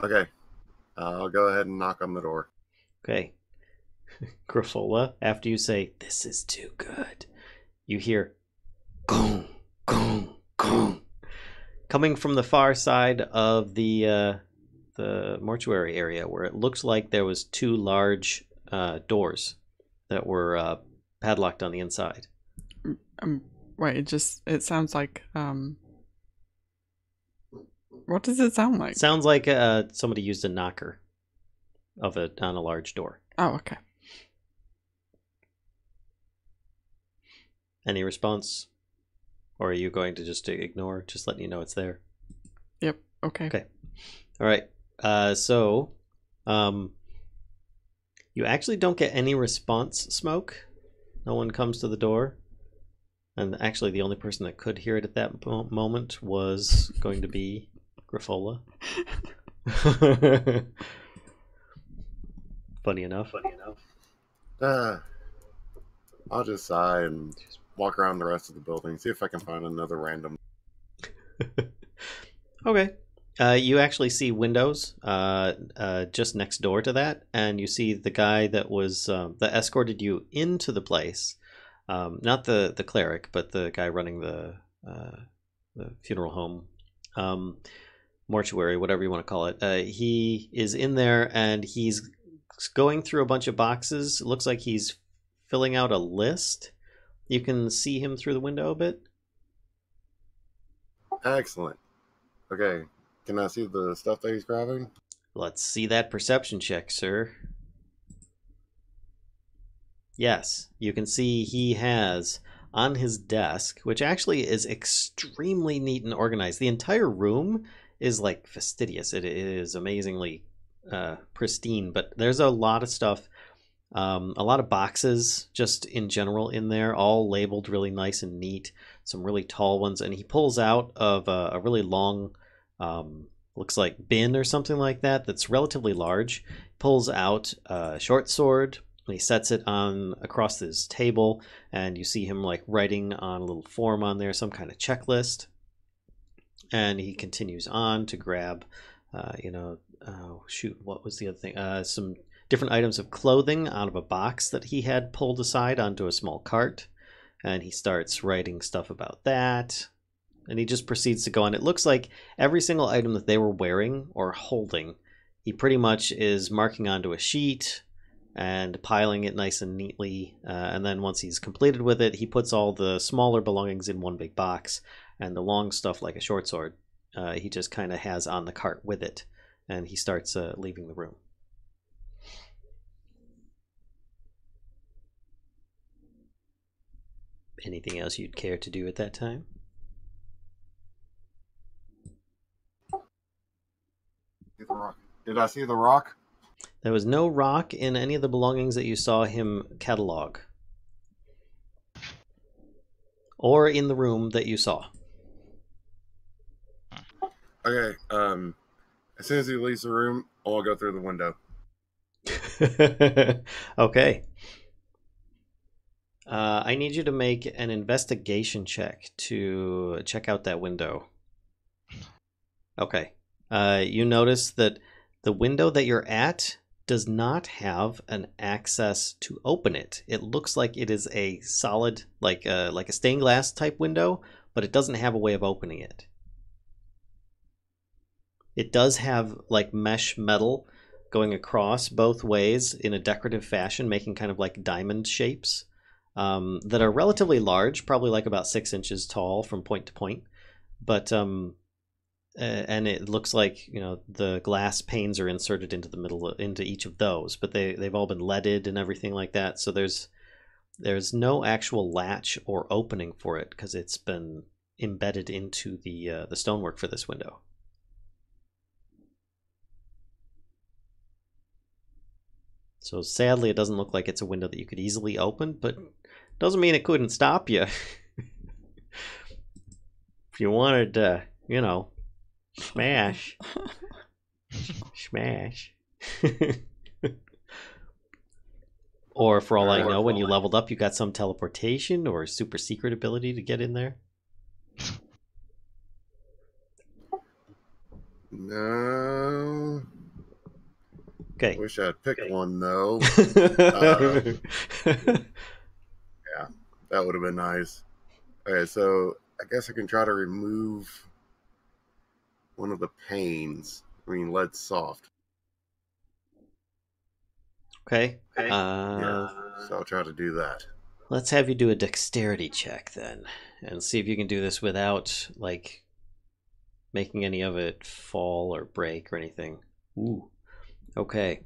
Okay. I'll go ahead and knock on the door. Okay. Graphola, after you say, "This is too good," you hear gong, gong, gong. Coming from the far side of the mortuary area, where it looks like there was two large doors that were padlocked on the inside. Wait, it sounds like what does it sound like? Sounds like somebody used a knocker on a large door. Oh, okay. Any response? Or are you going to just ignore, just letting you know it's there? Yep. Okay. Okay. All right. So, you actually don't get any response, Smoke. No one comes to the door. And actually, the only person that could hear it at that moment was going to be Graphola. Funny enough. I'll just sigh and walk around the rest of the building, see if I can find another random. Okay. You actually see windows just next door to that, and you see the guy that was that escorted you into the place. Not the cleric, but the guy running the funeral home, mortuary, whatever you want to call it. He is in there, and he's going through a bunch of boxes. It looks like he's filling out a list. You can see him through the window a bit. Excellent. Okay, can I see the stuff that he's grabbing? Let's see that perception check, sir. Yes, you can see he has on his desk, which actually is extremely neat and organized. The entire room is like fastidious. It is amazingly pristine, but there's a lot of stuff, a lot of boxes just in general in there, all labeled really nice and neat, some really tall ones, and he pulls out of a really long, looks like bin or something like that, that's relatively large, pulls out a short sword, and he sets it on across his table, and you see him like writing on a little form on there, some kind of checklist, and he continues on to grab, what was the other thing? Some different items of clothing out of a box that he had pulled aside onto a small cart, and he starts writing stuff about that, and he just proceeds to go on. It looks like every single item that they were wearing or holding, he pretty much is marking onto a sheet and piling it nice and neatly, and then once he's completed with it, he puts all the smaller belongings in one big box, and the long stuff like a short sword he just kind of has on the cart with it, and he starts leaving the room. Anything else you'd care to do at that time? Did I see the rock? There was no rock in any of the belongings that you saw him catalog, or in the room that you saw. Okay, as soon as he leaves the room, I'll go through the window. Okay. I need you to make an investigation check to check out that window. Okay. You notice that the window that you're at does not have an access to open it. It looks like it is a solid, like a stained glass type window, but it doesn't have a way of opening it. It does have like mesh metal going across both ways in a decorative fashion, making kind of like diamond shapes that are relatively large, probably like about 6 inches tall from point to point. But and it looks like, you know, the glass panes are inserted into the middle into each of those, but they've all been leaded and everything like that. So there's no actual latch or opening for it because it's been embedded into the stonework for this window. So sadly, it doesn't look like it's a window that you could easily open, but doesn't mean it couldn't stop you. If you wanted to, you know, smash. Smash. Or for all I know, when you leveled up, you got some teleportation or super secret ability to get in there. No. Okay. Wish I'd picked one though. Yeah, that would have been nice. Okay, so I guess I can try to remove one of the panes. I mean, lead's soft. Okay. Yeah, so I'll try to do that. Let's have you do a dexterity check then, and see if you can do this without, like, making any of it fall or break or anything. Ooh. Okay.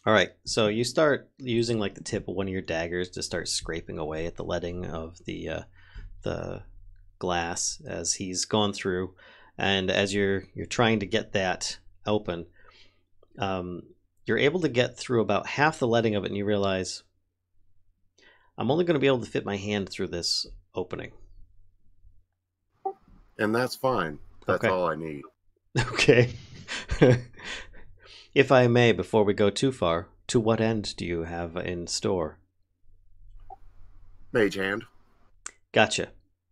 All right. So you start using like the tip of one of your daggers to start scraping away at the leading of the glass as he's gone through, and as you're trying to get that open, you're able to get through about half the leading of it, and you realize I'm only going to be able to fit my hand through this opening. And that's fine. That's Okay. all I need. Okay. If I may, before we go too far, to what end do you have in store? Mage hand. Gotcha.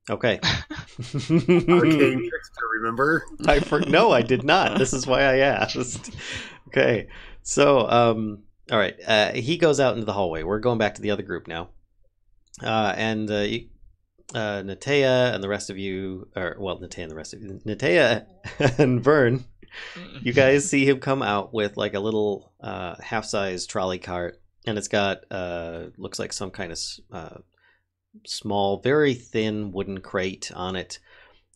Okay. Arcane trickster, remember? No, I did not. This is why I asked. Okay. So, all right. He goes out into the hallway. We're going back to the other group now. And Natea and the rest of you, Natea and Vern, you guys see him come out with like a little half-size trolley cart, and it's got looks like some kind of small, very thin wooden crate on it,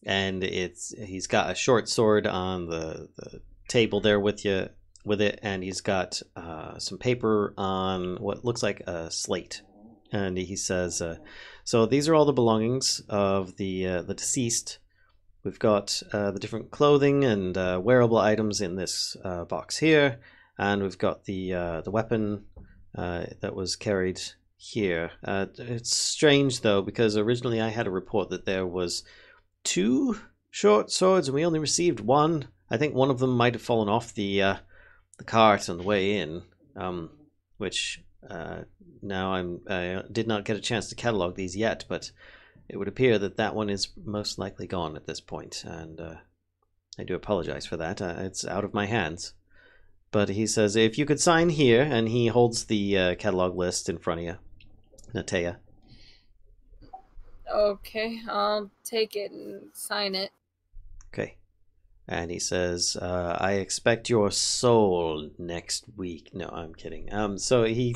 and he's got a short sword on the table there with it, and he's got some paper on what looks like a slate, and he says, "So these are all the belongings of the deceased. We've got the different clothing and wearable items in this box here, and we've got the weapon that was carried here. It's strange though, because originally I had a report that there was 2 short swords, and we only received 1. I think one of them might have fallen off the cart on the way in, which now I did not get a chance to catalog these yet, but it would appear that one is most likely gone at this point, and I do apologize for that. It's out of my hands." But he says, if you could sign here, and he holds the catalog list in front of you, Natea. Okay, I'll take it and sign it. Okay. And he says, I expect your soul next week. No, I'm kidding. So he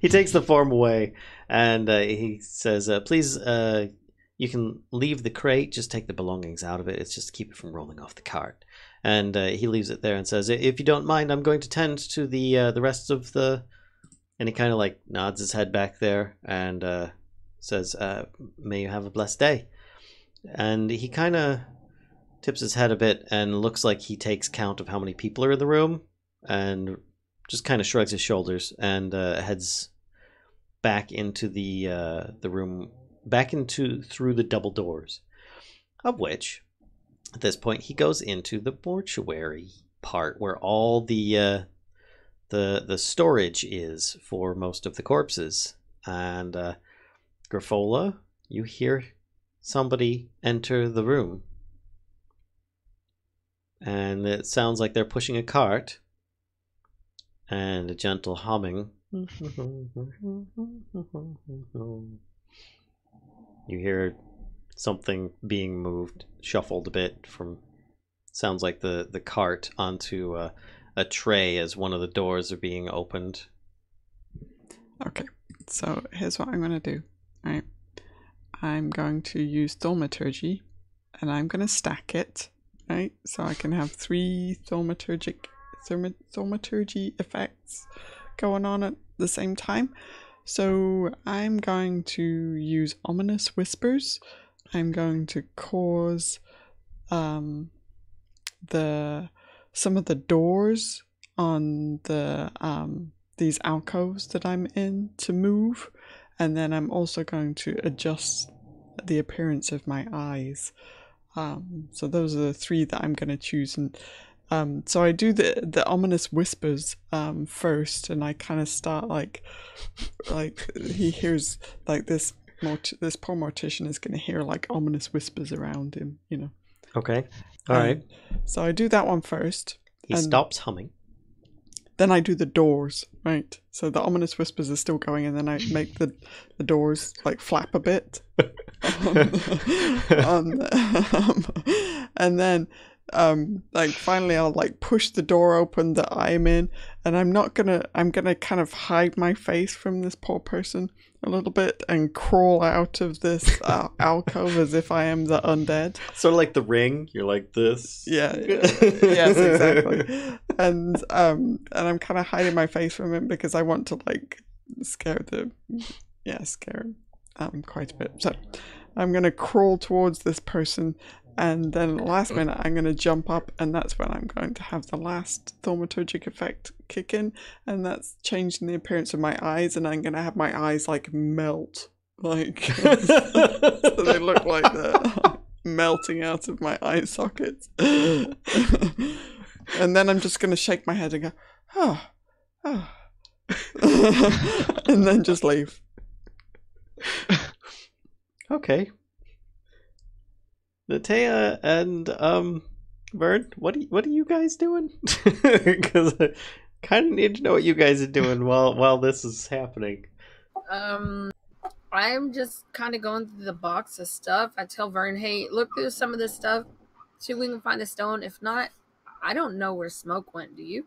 takes the form away, and he says, please, you can leave the crate, just take the belongings out of it. It's just to keep it from rolling off the cart. And he leaves it there and says, if you don't mind, I'm going to tend to the rest of the... And he kind of like nods his head back there and says, may you have a blessed day. And he kind of tips his head a bit and looks like he takes count of how many people are in the room, and just kind of shrugs his shoulders and heads back into the room, through the double doors, of which at this point he goes into the mortuary part where all the storage is for most of the corpses. And Graphola, you hear somebody enter the room, and it sounds like they're pushing a cart, and a gentle humming. You hear something being moved, shuffled a bit from, sounds like the cart onto a tray as one of the doors are being opened. Okay, so here's what I'm going to do. All right, I'm going to use Thaumaturgy, and I'm going to stack it right? So I can have 3 thaumaturgy effects going on at the same time. So I'm going to use Ominous Whispers. I'm going to cause some of the doors on the these alcoves that I'm in to move, and then I'm also going to adjust the appearance of my eyes. So those are the 3 that I'm going to choose, and so I do the Ominous Whispers first, and I kind of start like he hears like this poor mortician is going to hear like ominous whispers around him, you know. Okay. All right. So I do that one first. He stops humming. Then I do the doors, right? So the ominous whispers are still going, and then I make the doors like flap a bit. And then like finally I'll like push the door open that I'm in, and I'm gonna kind of hide my face from this poor person a little bit and crawl out of this alcove as if I am the undead. Sort of like The Ring. You're like this. Yeah. Yes, exactly. And I'm kind of hiding my face from him because I want to like scare him quite a bit. So I'm gonna crawl towards this person, and then at the last minute I'm going to jump up, and that's when I'm going to have the last thaumaturgic effect kick in, and that's changing the appearance of my eyes, and I'm going to have my eyes like melt, like so they look like they're melting out of my eye sockets. And then I'm just going to shake my head and go, oh. And then just leave. Okay. Natea and Vern, what are you guys doing? Because I kind of need to know what you guys are doing while this is happening. I'm just kind of going through the box of stuff. I tell Vern, hey, look through some of this stuff, see if we can find a stone. If not, I don't know where Smoke went. Do you?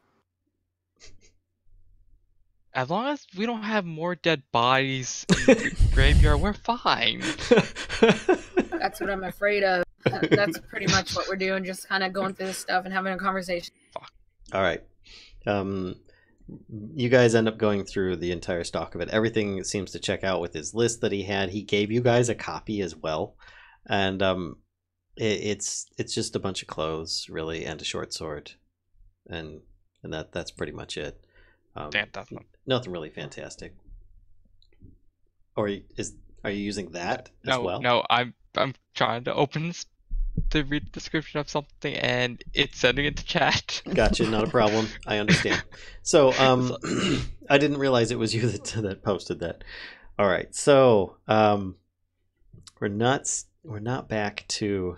As long as we don't have more dead bodies in the graveyard, we're fine. That's what I'm afraid of. That's pretty much what we're doing, just kind of going through this stuff and having a conversation. All right. You guys end up going through the entire stock of it. Everything seems to check out with his list that he had. He gave you guys a copy as well. And it's just a bunch of clothes, really, and a short sword. And that's pretty much it. Nothing really fantastic. Or are you using that as well? No, I'm trying to open to read the description of something, and it's sending it to chat. Gotcha, not a problem. I understand. So, I didn't realize it was you that posted that. All right, so we're not back to.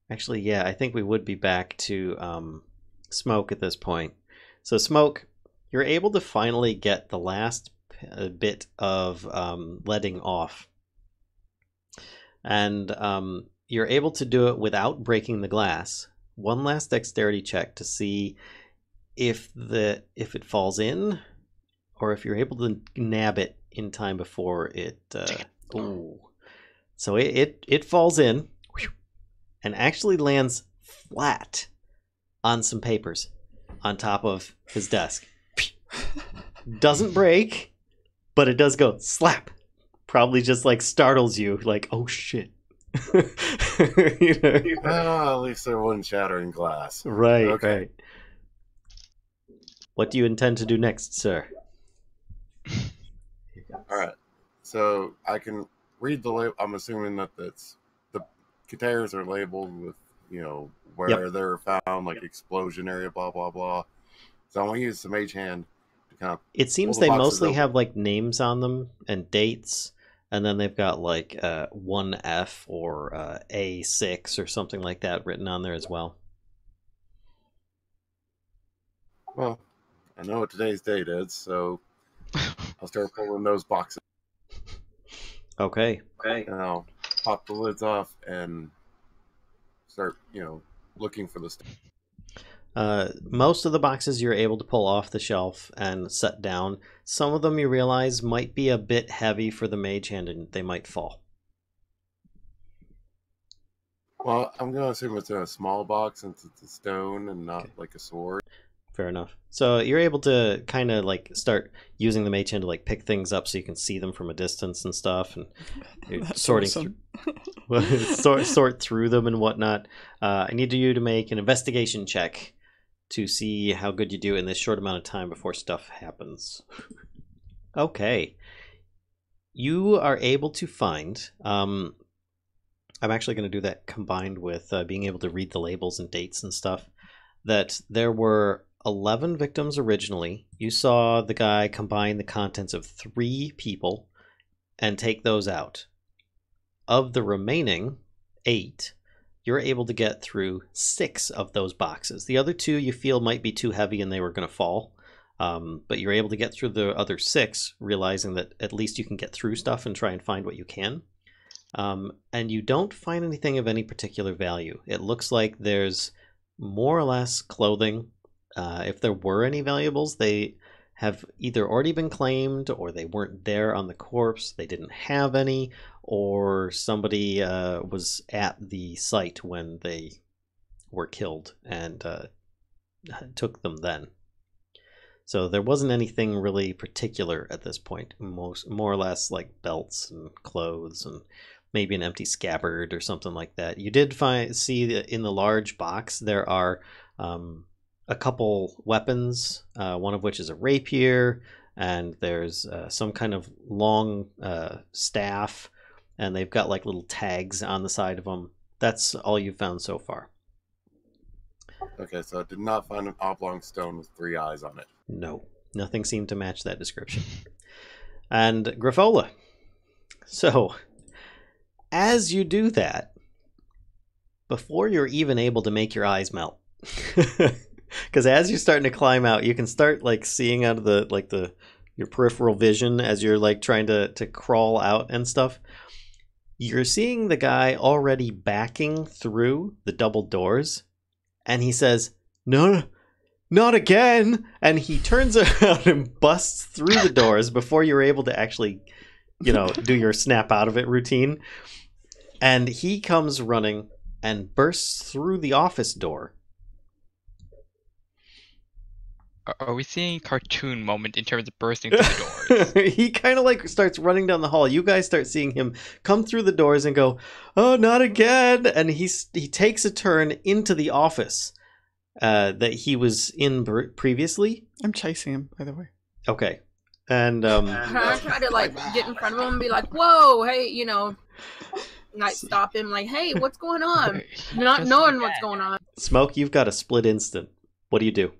Actually, yeah, I think we would be back to Smoke at this point. So, Smoke, you're able to finally get the last bit of letting off. And you're able to do it without breaking the glass. One last dexterity check to see if it falls in, or if you're able to nab it in time before it. Ooh. So it falls in, and actually lands flat on some papers on top of his desk. Doesn't break, but it does go slap. Probably just like startles you, like, oh shit. You know? At least there wasn't shattering glass. Right, Okay. right. What do you intend to do next, sir? All right. So I can read the label. I'm assuming that the containers are labeled with, where they're found, like explosion area, blah, blah, blah. So I'm going to use the mage hand to kind of. It seems pull the they boxes mostly open. have like names on them and dates, and then they've got like 1F or A6 or something like that written on there as well. Well, I know what today's date is, so I'll start pulling those boxes. Okay. And I'll pop the lids off and start, looking for the stuff. Most of the boxes you're able to pull off the shelf and set down. Some of them you realize might be a bit heavy for the mage hand and they might fall. Well, I'm going to assume it's in a small box since it's a stone and not like a sword. Fair enough. So you're able to kind of like start using the mage hand to like pick things up so you can see them from a distance and stuff, and you're That's sorting awesome. sort through them and whatnot. I need you to make an investigation check to see how good you do in this short amount of time before stuff happens. Okay. You are able to find... I'm actually going to do that combined with being able to read the labels and dates and stuff. That there were 11 victims originally. You saw the guy combine the contents of 3 people and take those out. Of the remaining 8, you're able to get through 6 of those boxes. The other 2 you feel might be too heavy and they were going to fall. But you're able to get through the other 6, realizing that at least you can get through stuff and try and find what you can. And you don't find anything of any particular value. It looks like there's more or less clothing. If there were any valuables, they have either already been claimed, or they weren't there on the corpse, they didn't have any, or somebody was at the site when they were killed and took them then. So there wasn't anything really particular at this point. More or less like belts and clothes and maybe an empty scabbard or something like that. You did see that in the large box there are a couple weapons, one of which is a rapier, and there's some kind of long staff, and they've got like little tags on the side of them. That's all you've found so far. Okay, so I did not find an oblong stone with 3 eyes on it. No, nothing seemed to match that description. And Grapple. So, as you do that, before you're even able to make your eyes melt, because as you're starting to climb out, you can start like seeing out of your peripheral vision as you're like trying to crawl out and stuff. You're seeing the guy already backing through the double doors, and he says, "No, not again!" And he turns around and busts through the doors before you're able to actually, do your snap out of it routine. And he comes running and bursts through the office door. Are we seeing cartoon moment in terms of bursting through the doors? He kind of like starts running down the hall. You guys start seeing him come through the doors and go, "Oh, not again!" And he takes a turn into the office that he was in previously. I'm chasing him, by the way. Okay, and I try to like get in front of him and be like, "Whoa, hey," like stop him, like, "Hey, what's going on?" Not Just knowing like what's that. going on. Smoke, you've got a split instant. What do you do?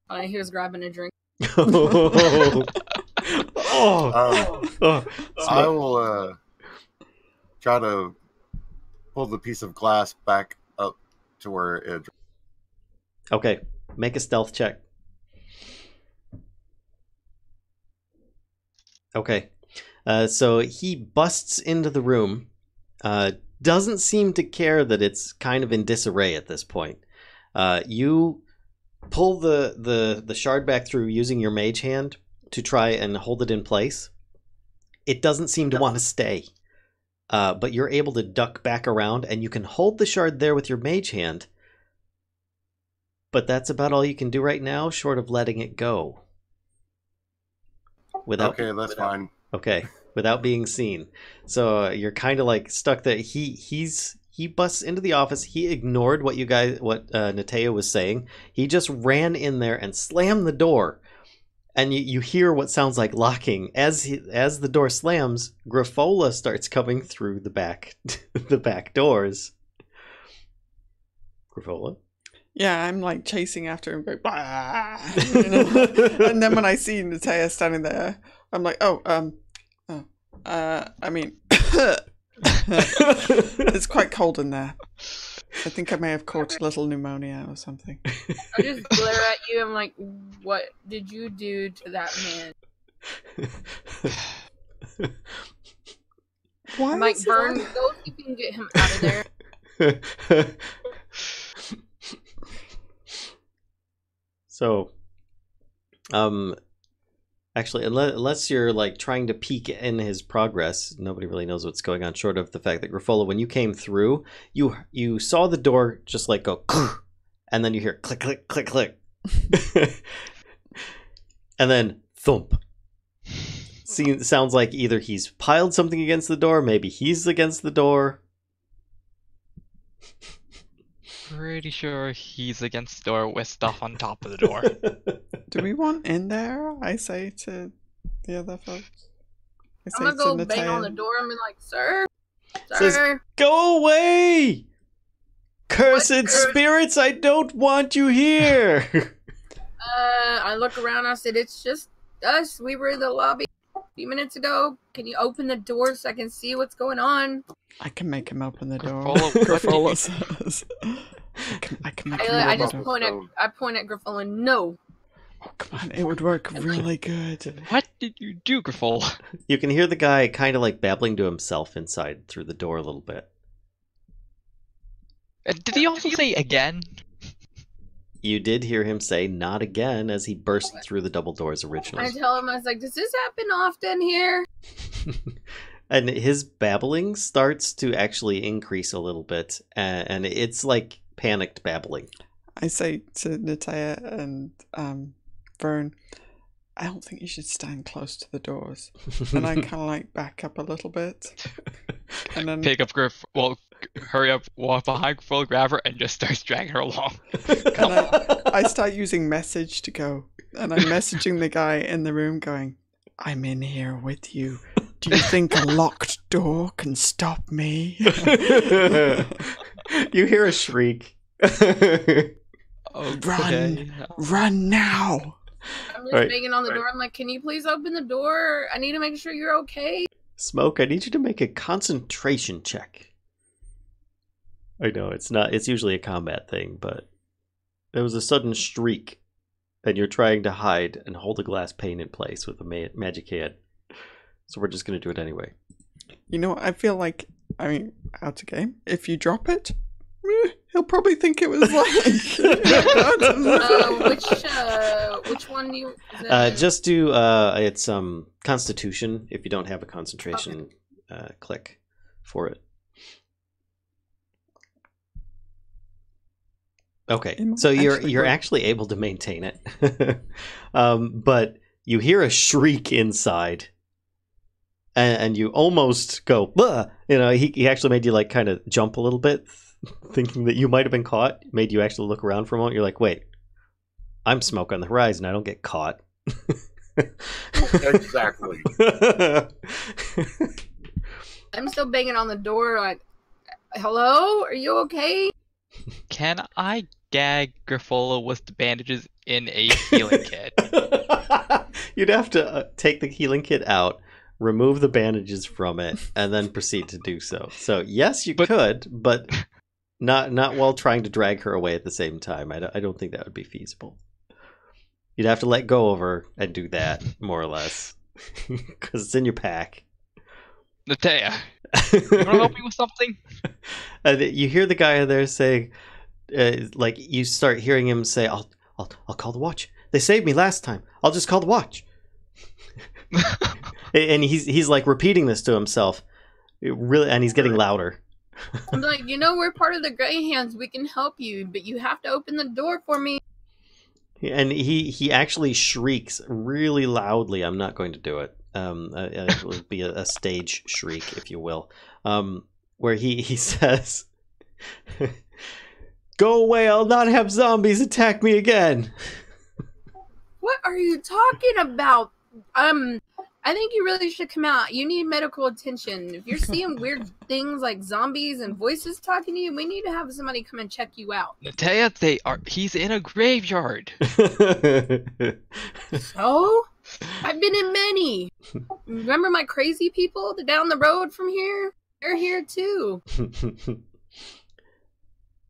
All I hear is grabbing a drink. Oh. I will try to pull the piece of glass back up to where it... Okay, make a stealth check. Okay, so he busts into the room, doesn't seem to care that it's kind of in disarray at this point. You pull the shard back through using your mage hand to try and hold it in place. It doesn't seem to want to stay, but you're able to duck back around, and you can hold the shard there with your mage hand, but that's about all you can do right now, short of letting it go. Okay, that's fine. Okay, without being seen. So you're kind of like stuck there. He busts into the office. He ignored what Nateo was saying. He just ran in there and slammed the door. And you hear what sounds like locking. As the door slams, Grapple starts coming through the back doors. Grapple? Yeah, I'm like chasing after him, going, "Bah!" And then when I see Nateo standing there, I'm like, I mean, it's quite cold in there. I think I may have caught a little pneumonia or something. I just glare at you. I'm like, "What did you do to that man?" Why I'm like, is "Burn, it go if you can get him out of there." So, Actually, unless you're like trying to peek in his progress, nobody really knows what's going on. Short of the fact that Grapple, when you came through, you saw the door just like go, and then you hear click, click, click, click, and then thump. Sounds like either he's piled something against the door, maybe he's against the door. Pretty sure he's against the door with stuff on top of the door. Do we want in there? I say to the other folks. I I'm say gonna to go bang on the Natea. door and be like, sir, Says, sir. "Go away! Cursed What? spirits, I don't want you here!" I look around. I said, it's just us. We were in the lobby a few minutes ago. Can you open the door so I can see what's going on? I can make him open the door. Grapple, Grapple says. I can make him I open just the door. point at Grapple and no. Oh, come on, it would work really good. What did you do, Grapple? You can hear the guy kind of like babbling to himself inside through the door a little bit. Did he also say again? You did hear him say "not again" as he burst through the double doors I originally. tell him, I was like, does this happen often here? And his babbling starts to actually increase a little bit, and it's like panicked babbling. I say to Natea and Vern, I don't think you should stand close to the doors. And I kind of like back up a little bit. And then Pick up Griff. Well, hurry up, walk behind Grapple, grab her, and just starts dragging her along. and I start using message to go. And I'm messaging the guy in the room going, I'm in here with you. Do you think a locked door can stop me? You hear a shriek. Okay. Run now. I'm just Right. banging on the door. I'm like, can you please open the door? I need to make sure you're okay. Smoke, I need you to make a concentration check. I know it's usually a combat thing, but there was a sudden shriek, and you're trying to hide and hold a glass pane in place with a magic hand. So we're just going to do it anyway. You know what? I feel like, out of game. If you drop it, he'll probably think it was like. Which one do you? Is it- Just do it's Constitution if you don't have a concentration click for it. Okay, It might so you're actually work. actually able to maintain it, but you hear a shriek inside, and you almost go. "Bah!" You know, he actually made you like kind of jump a little bit, thinking that you might have been caught. Made you actually look around for a moment. You're like, wait, I'm smoke on the horizon. I don't get caught. Exactly. I'm still banging on the door. Like, hello? Are you okay? Can I gag Grapple with the bandages in a healing kit? You'd have to take the healing kit out, remove the bandages from it, and then proceed to do so. So yes, you could, but not while trying to drag her away at the same time. I don't think that would be feasible. You'd have to let go of her and do that, more or less, because it's in your pack. Natea, you want to help me with something? And you hear the guy there saying, like you start hearing him say, "I'll call the watch. They saved me last time. I'll just call the watch." And he's like repeating this to himself, and he's getting louder. I'm like, we're part of the Grey Hands. We can help you, but you have to open the door for me. And he actually shrieks really loudly. I'm not going to do it. It will be a stage shriek, if you will, where he says, "Go away! I'll not have zombies attack me again." What are you talking about? I think you really should come out. You need medical attention. If you're seeing weird things like zombies and voices talking to you, we need to have somebody come and check you out. Natea, he's in a graveyard. So? I've been in many. Remember my crazy people down the road from here? They're here too.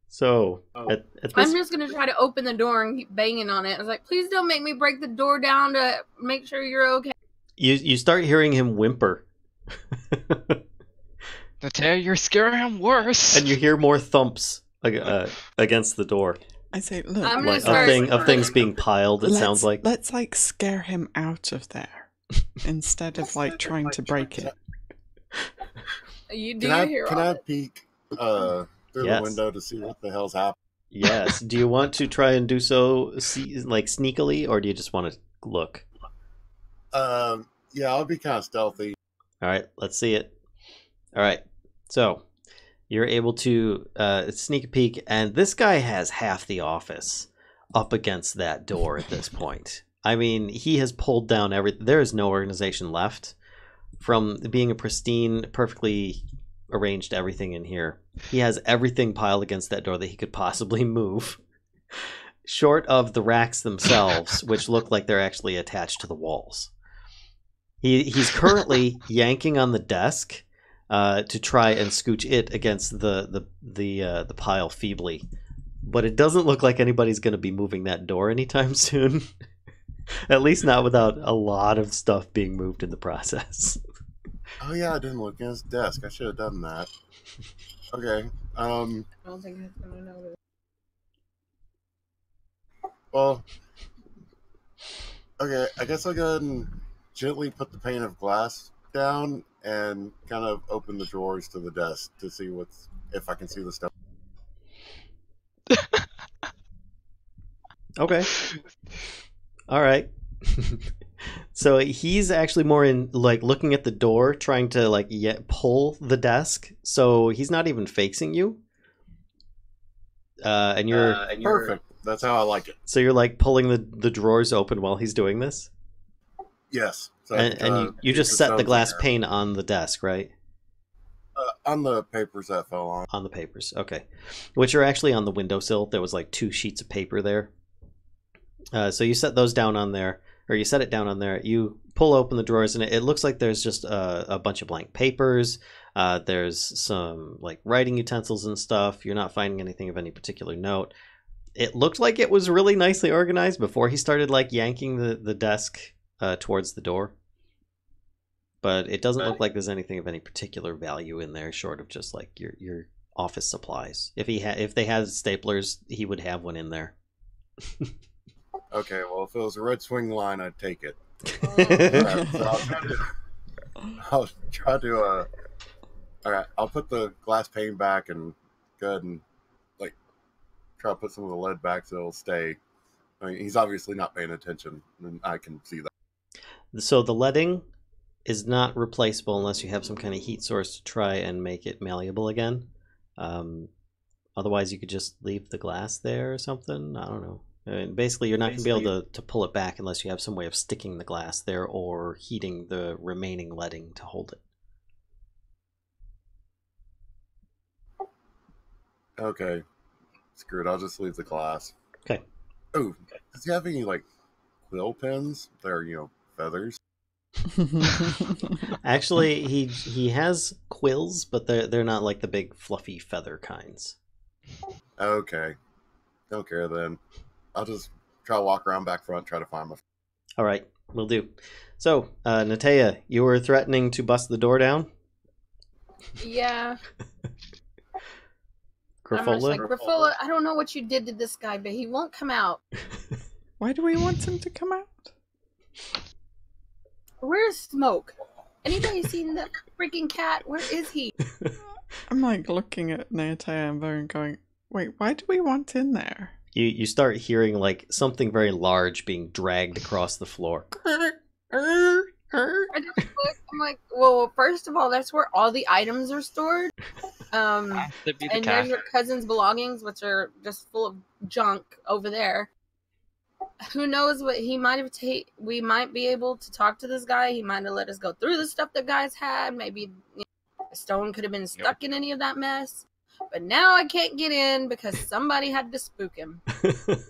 So at I'm this, just gonna try to open the door and keep banging on it. I was like, please don't make me break the door down to make sure you're okay. you start hearing him whimper, Natea, you're scaring him worse. and you hear more thumps against the door. I say, look, I'm gonna Like start- of things being piled, it sounds like. let's like scare him out of there instead of like trying to break it. You do Can hear I all peek through Yes. the window to see what the hell's happening? Yes. Do you want to try and do so like sneakily, or do you just want to look? Yeah, I'll be kind of stealthy. All right, let's see it. All right, so you're able to sneak a peek, and this guy has half the office up against that door at this point. I mean, he has pulled down everything. There is no organization left from being a pristine, perfectly arranged everything in here. He has everything piled against that door that he could possibly move, short of the racks themselves, which look like they're actually attached to the walls. He's currently yanking on the desk to try and scooch it against the pile feebly, but it doesn't look like anybody's going to be moving that door anytime soon. At least not without a lot of stuff being moved in the process. Oh yeah, I didn't look at his desk. I should have done that. Okay. I don't think he's gonna notice. Well. Okay, I guess I'll go ahead and gently put the pane of glass down and kind of open the drawers to the desk to see if I can see the stuff. Okay. All right. So he's actually more in like looking at the door, trying to like pull the desk. So he's not even facing you. And you're Perfect. That's how I like it. So you're like pulling the drawers open while he's doing this. Yes. So And you just set the glass pane on the desk, right? On the papers that fell on. On the papers, okay. Which are actually on the windowsill. There was like 2 sheets of paper there. So you set those down on there, or you set it down on there. You pull open the drawers, and it looks like there's just a bunch of blank papers. There's some like writing utensils and stuff. You're not finding anything of any particular note. It looked like it was really nicely organized before he started like yanking the desk towards the door. But it doesn't look like there's anything of any particular value in there, short of just like your office supplies. If they had staplers, he would have one in there. Okay, well, if it was a red swing line, I'd take it. I'll try to. All right, I'll put the glass pane back and go ahead and like try to put some of the lead back so it'll stay. I mean, he's obviously not paying attention, and I can see that. So the leading is not replaceable unless you have some kind of heat source to try and make it malleable again. Otherwise, you could just leave the glass there or something. I don't know. I mean, basically, you're not going to be able to pull it back unless you have some way of sticking the glass there or heating the remaining leading to hold it. Okay, screw it. I'll just leave the glass. Okay. Oh, does he have any like quill pens? They're feathers. Actually, he has quills, but they're not like the big fluffy feather kinds. Okay, don't care then. I'll just try to walk around back front, try to find my. All right, will do. So, Natea, you were threatening to bust the door down? Yeah. I'm just Grapple? like, Grapple, I don't know what you did to this guy, but he won't come out. Why do we want him to come out? Where's Smoke? Anybody seen that freaking cat? Where is he? I'm like looking at Natea and Vern going, wait, why do we want in there? You start hearing like something very large being dragged across the floor. I just look, I'm like, well, first of all, that's where all the items are stored. And there's your cousin's belongings, which are just full of junk over there. Who knows what he might have we might be able to talk to this guy. He might have let us go through the stuff the guys had. Maybe Stone could have been stuck in any of that mess. But now I can't get in because somebody had to spook him. It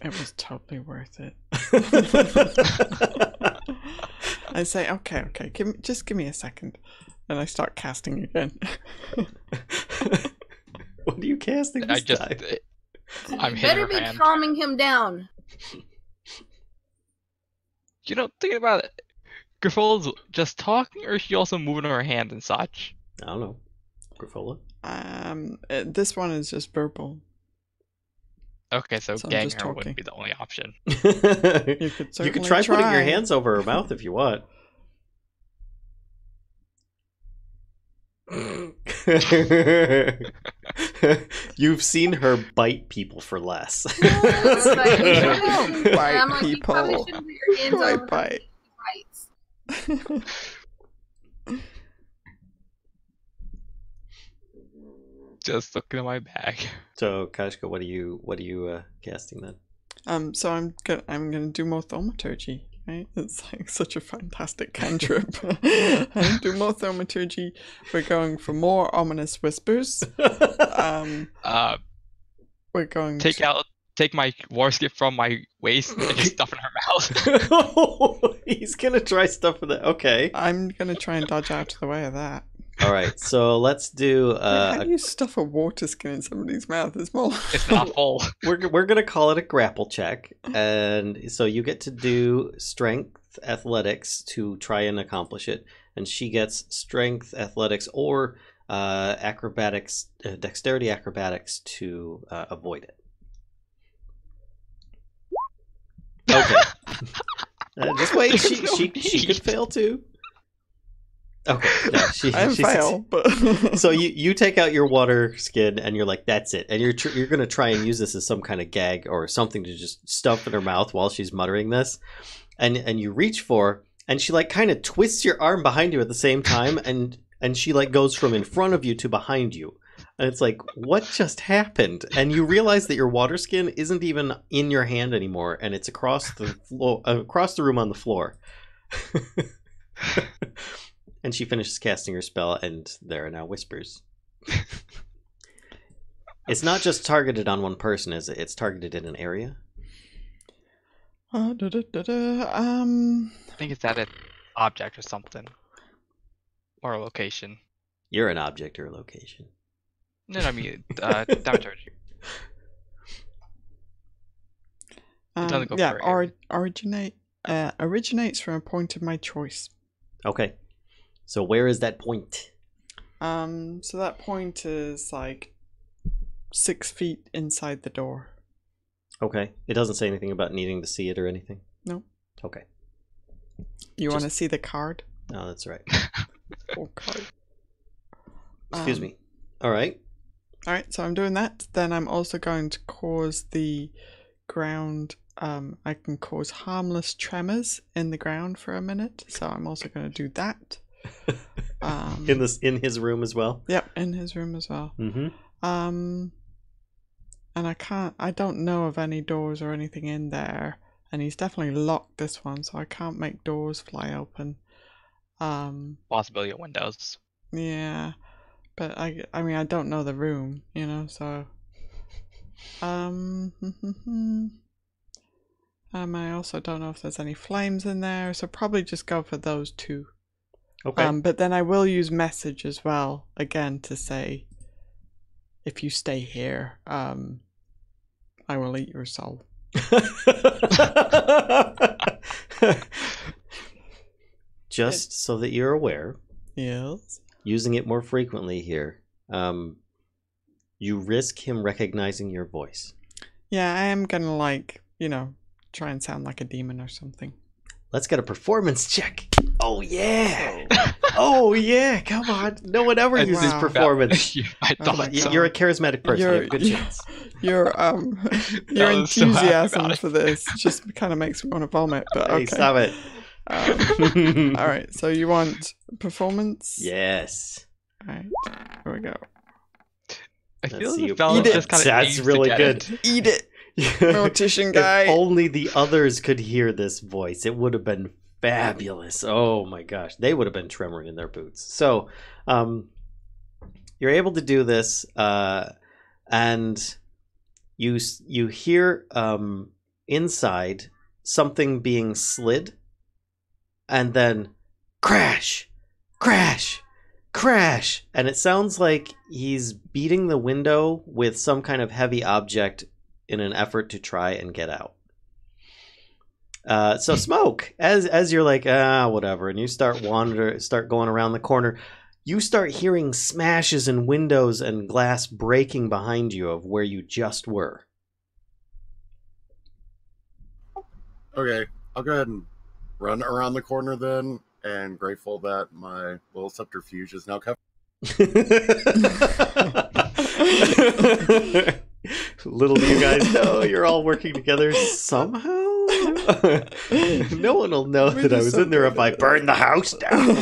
was totally worth it. I say, okay, just give me a second. And I start casting again. What are you casting this time? I'm You better be calming him down. Thinking about it, Grifola's just talking, or is she also moving her hand and such? I don't know. Grifola? This one is just verbal. Okay, so So I'm gagging just her talking. wouldn't be the only option. You could you could certainly try putting your try. hands over her mouth if you want. You've seen her bite people for less. It's like, Don't bite I'm like, you probably people. shouldn't put your hands Why over bite? bites. Just looking at my bag. So, Kashka, what are you casting then? So I'm gonna do more thaumaturgy. Right? It's like such a fantastic cantrip. And do more thaumaturgy. We're going for more ominous whispers. We're going Take my war skip from my waist and just stuff it in her mouth. He's gonna try stuff with it. Okay. I'm gonna try and dodge out of the way of that. All right. So let's do. How do you stuff a water skin in somebody's mouth? It's more. It's not full. We're gonna call it a grapple check, and so you get to do strength athletics to try and accomplish it, and she gets strength athletics or acrobatics, dexterity acrobatics to avoid it. Okay. Just wait. She could fail too. Okay. No, I she fail, but So you take out your water skin and you're like, that's it, and you're gonna try and use this as some kind of gag or something to just stuff in her mouth while she's muttering this, and you reach for, and she like kind of twists your arm behind you at the same time, and she like goes from in front of you to behind you, and it's like, what just happened? And you realize that your water skin isn't even in your hand anymore, and it's across the floor, across the room on the floor. And she finishes casting her spell, and there are now whispers. It's not just targeted on one person, is it? It's targeted in an area? I think it's at an object or something. Or a location. You're an object or a location. No, I mean, thaumaturgy. It doesn't go yeah, per area. originates from a point of my choice. Okay. So where is that point? So that point is like 6 feet inside the door. Okay. It doesn't say anything about needing to see it or anything? No. Okay. You want to see the card? No, that's right. Oh, card. Excuse me. All right. Alright, so I'm doing that. Then I'm also going to cause the ground. I can cause harmless tremors in the ground for a minute. So I'm also going to do that. In his room as well? Yep, in his room as well. Mm-hmm. And I don't know of any doors or anything in there, and he's definitely locked this one, so I can't make doors fly open. Possibility of windows. Yeah, but I mean I don't know the room, you know, so I also don't know if there's any flames in there, so probably just go for those two. Okay. But then I will use message as well, again, to say, if you stay here, I will eat your soul. Just so that you're aware, Yes. using it more frequently here, you risk him recognizing your voice. Yeah, I am gonna, like, you know, try and sound like a demon or something. Let's get a performance check. Oh yeah! Oh yeah! Come on! No one ever uses Wow. performance. I Oh thought my so. You're a charismatic person. You have a good chance. Your I was so happy enthusiasm about it. for this just kind of makes me want to vomit. But Hey, okay. stop it. All right. So you want performance? Yes. All right. Here we go. I Let's feel see. the fella Eat it. just kind of That's really good. Eat it, mortician guy. If only the others could hear this voice, it would have been fabulous. Oh my gosh, they would have been tremoring in their boots. So, you're able to do this, and you hear inside something being slid, and then crash, crash, crash, and it sounds like he's beating the window with some kind of heavy object in an effort to try and get out. So Smoke, as you're like, whatever, and you start going around the corner, you start hearing smashes in windows and glass breaking behind you of where you just were. Okay, I'll go ahead and run around the corner then, and grateful that my little subterfuge is now covered. Little do you guys know, you're all working together somehow. No one will know We're that I just was so in there good if I at it. burned the house down.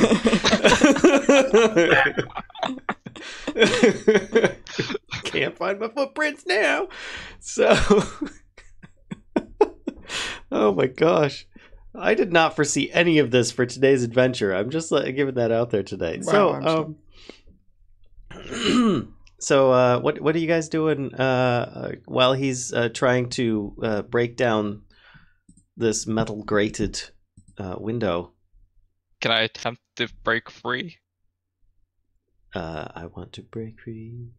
Can't find my footprints now. So, oh my gosh. I did not foresee any of this for today's adventure. I'm just giving that out there today. Wow, So, what are you guys doing while he's trying to break down this metal grated window? Can I attempt to break free? I want to break free.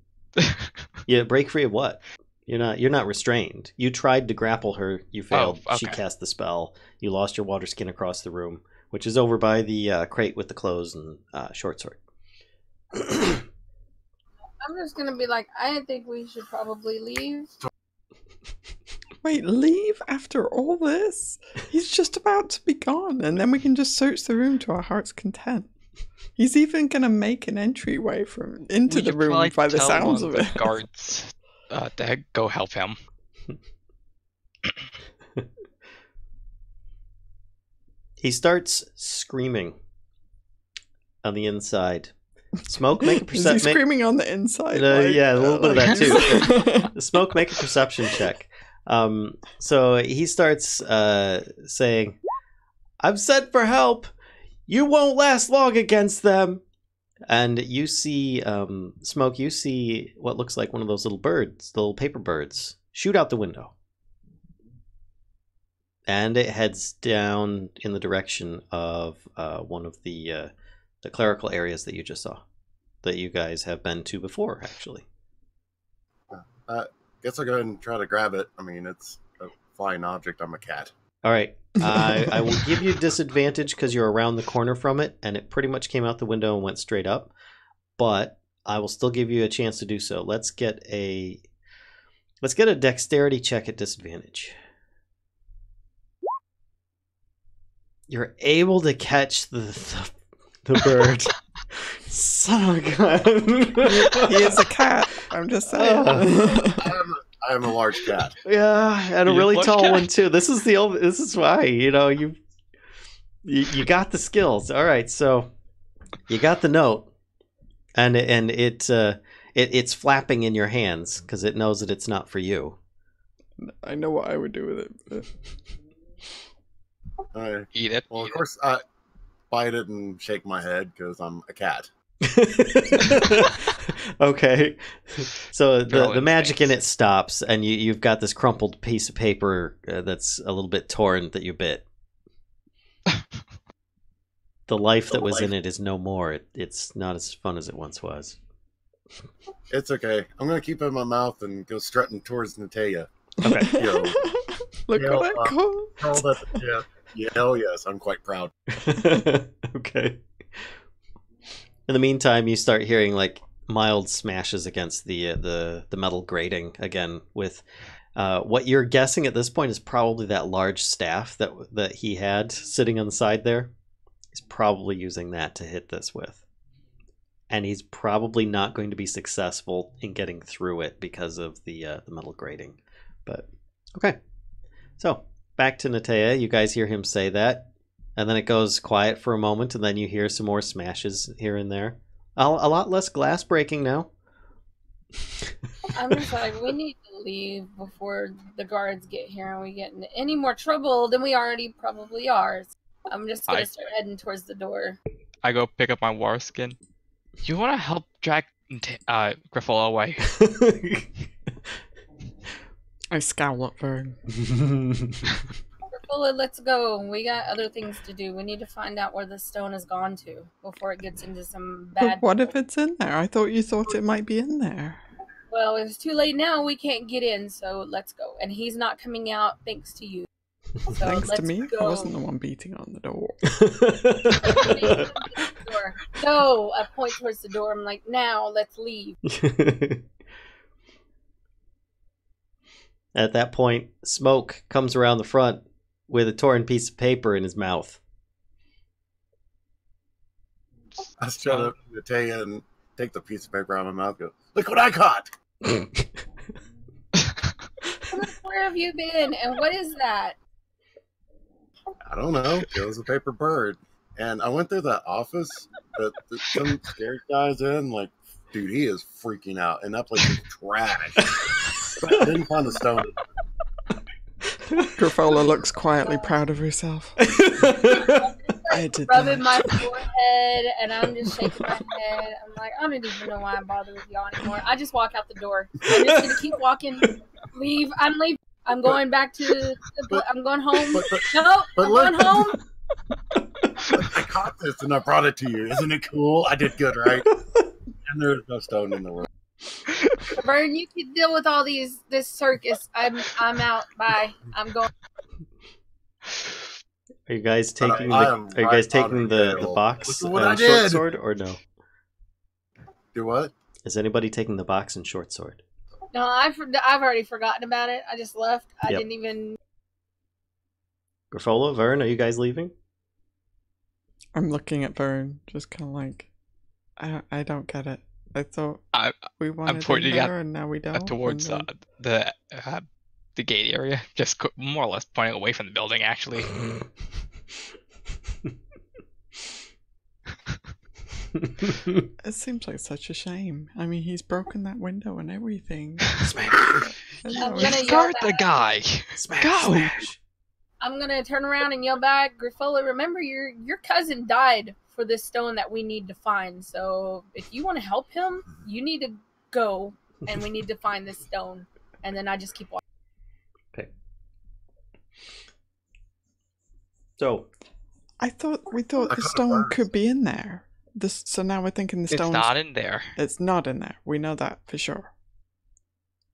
Yeah, break free of what? You're not restrained. You tried to grapple her. You failed. Oh, She okay. cast the spell. You lost your water skin across the room, which is over by the crate with the clothes and short sword. I'm just gonna be like, I think we should probably leave. Wait, leave after all this? He's just about to be gone, and then we can just search the room to our heart's content. He's even gonna make an entryway into We the should room probably by the tell sounds one of the it. guards to go help him. He starts screaming on the inside. Smoke, make a Is he perception. screaming on the inside? Yeah, a little bit of that too. Smoke, make a perception check. So he starts saying, "I've sent for help. You won't last long against them." And you see, Smoke, you see what looks like one of those little birds, the little paper birds, shoot out the window. And it heads down in the direction of one of the clerical areas that you just saw, that you guys have been to before, actually. Guess I'll go ahead and try to grab it. I mean, it's a flying object. I'm a cat. All right. I will give you disadvantage because you're around the corner from it, and it pretty much came out the window and went straight up. But I will still give you a chance to do so. Let's get a dexterity check at disadvantage. You're able to catch the bird. Son of a gun. He is a cat. I'm just saying. I am a large cat. Yeah, and a You're really a tall cat. one too. This is why, you got the skills. All right, so you got the note, and it's flapping in your hands because it knows that it's not for you. I know what I would do with it. But... Eat it. Well, of course, I bite it and shake my head because I'm a cat. Okay, so Throw the in magic in things. it stops, and you've got this crumpled piece of paper that's a little bit torn that you bit. The life that was in it is no more. It's not as fun as it once was. It's okay. I'm going to keep it in my mouth and go strutting towards Natea. Okay. Yo, Look Yeah, what I caught. yeah, oh yes, I'm quite proud. Okay. In the meantime, you start hearing like mild smashes against the metal grating again. With what you're guessing at this point is probably that large staff that he had sitting on the side there. He's probably using that to hit this with, and he's probably not going to be successful in getting through it because of the metal grating. But okay, so back to Natea. You guys hear him say that. And then it goes quiet for a moment, and then you hear some more smashes here and there. A lot less glass breaking now. I'm just like, we need to leave before the guards get here and we get into any more trouble than we already probably are. So I'm just gonna start heading towards the door. I go pick up my war skin. You want to help drag Griffle away? I scowl at Vern. Well, let's go. We got other things to do. We need to find out where the stone has gone to before it gets into some But bad. what if it's in there? I thought you thought it might be in there. Well, it's too late now. We can't get in, so let's go. And he's not coming out thanks to you. So Thanks to let's me? go. I wasn't the one beating on the door. Door. Go. I point towards the door. I'm like, now let's leave. At that point, Smoke comes around the front with a torn piece of paper in his mouth. I shut up to Natea and take the piece of paper out of my mouth. Go, look what I caught! Where have you been? And what is that? I don't know. It was a paper bird. And I went through that office that some scary guy's in. Like, dude, he is freaking out. And that place is trash. But I didn't find the stone. Grapple looks quietly proud of herself. I did Rubbing that. my forehead, and I'm just shaking my head. I'm like, I don't even know why I'm bothered with y'all anymore. I just walk out the door. I'm just gonna keep walking. Leave. I'm leaving. I'm going back to. I'm going home. No, I'm look, going home. I caught this and I brought it to you. Isn't it cool? I did good, right? And there's no stone in the room. Vern, you can deal with all this circus. I'm out. Bye. I'm going. Are you guys taking But I am the? Are you guys right on taking the the hill. box Look what I and short did. sword, or no? Do what? Is anybody taking the box and short sword? No, I've already forgotten about it. I just left. I Yep. didn't even. Grapple, Vern, are you guys leaving? I'm looking at Vern, just kind of like, I don't get it. I thought we wanted in pointing there, and now we don't. towards and then- the gate area, just more or less pointing away from the building. Actually, It seems like such a shame. I mean, he's broken that window and everything. I I'm know, gonna it's- yell guard the guy. Smash, Go. smash. I'm gonna turn around and yell back, Griffola, remember your cousin died for this stone that we need to find. So if you want to help him, you need to go and we need to find this stone. And then I just keep walking. So, we thought I the caught stone birds. could be in there. So now we're thinking the It's stone. not in there. It's not in there. We know that for sure.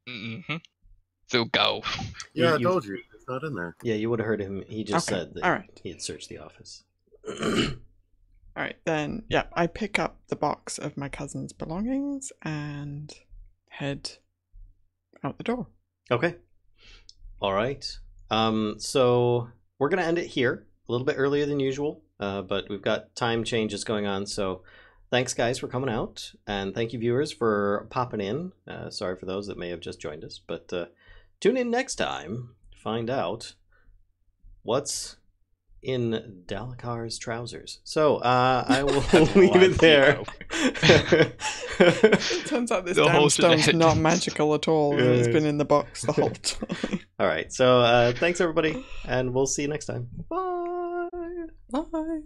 Mm-hmm. So go. Yeah, I You- told you. It's not in there. yeah, you would have heard him. He just Okay, said that alright. he had searched the office. All right, then, yeah, I pick up the box of my cousin's belongings and head out the door. Okay. All right. So we're gonna end it here a little bit earlier than usual, but we've got time changes going on. So thanks, guys, for coming out, and thank you, viewers, for popping in. Sorry for those that may have just joined us, but tune in next time to find out what's in Dalakar's trousers. So I will leave it there. It turns out this The damn whole stone's shenanigans. not magical at all. And it's been in the box the whole time. All right. So thanks, everybody, and we'll see you next time. Bye. Bye.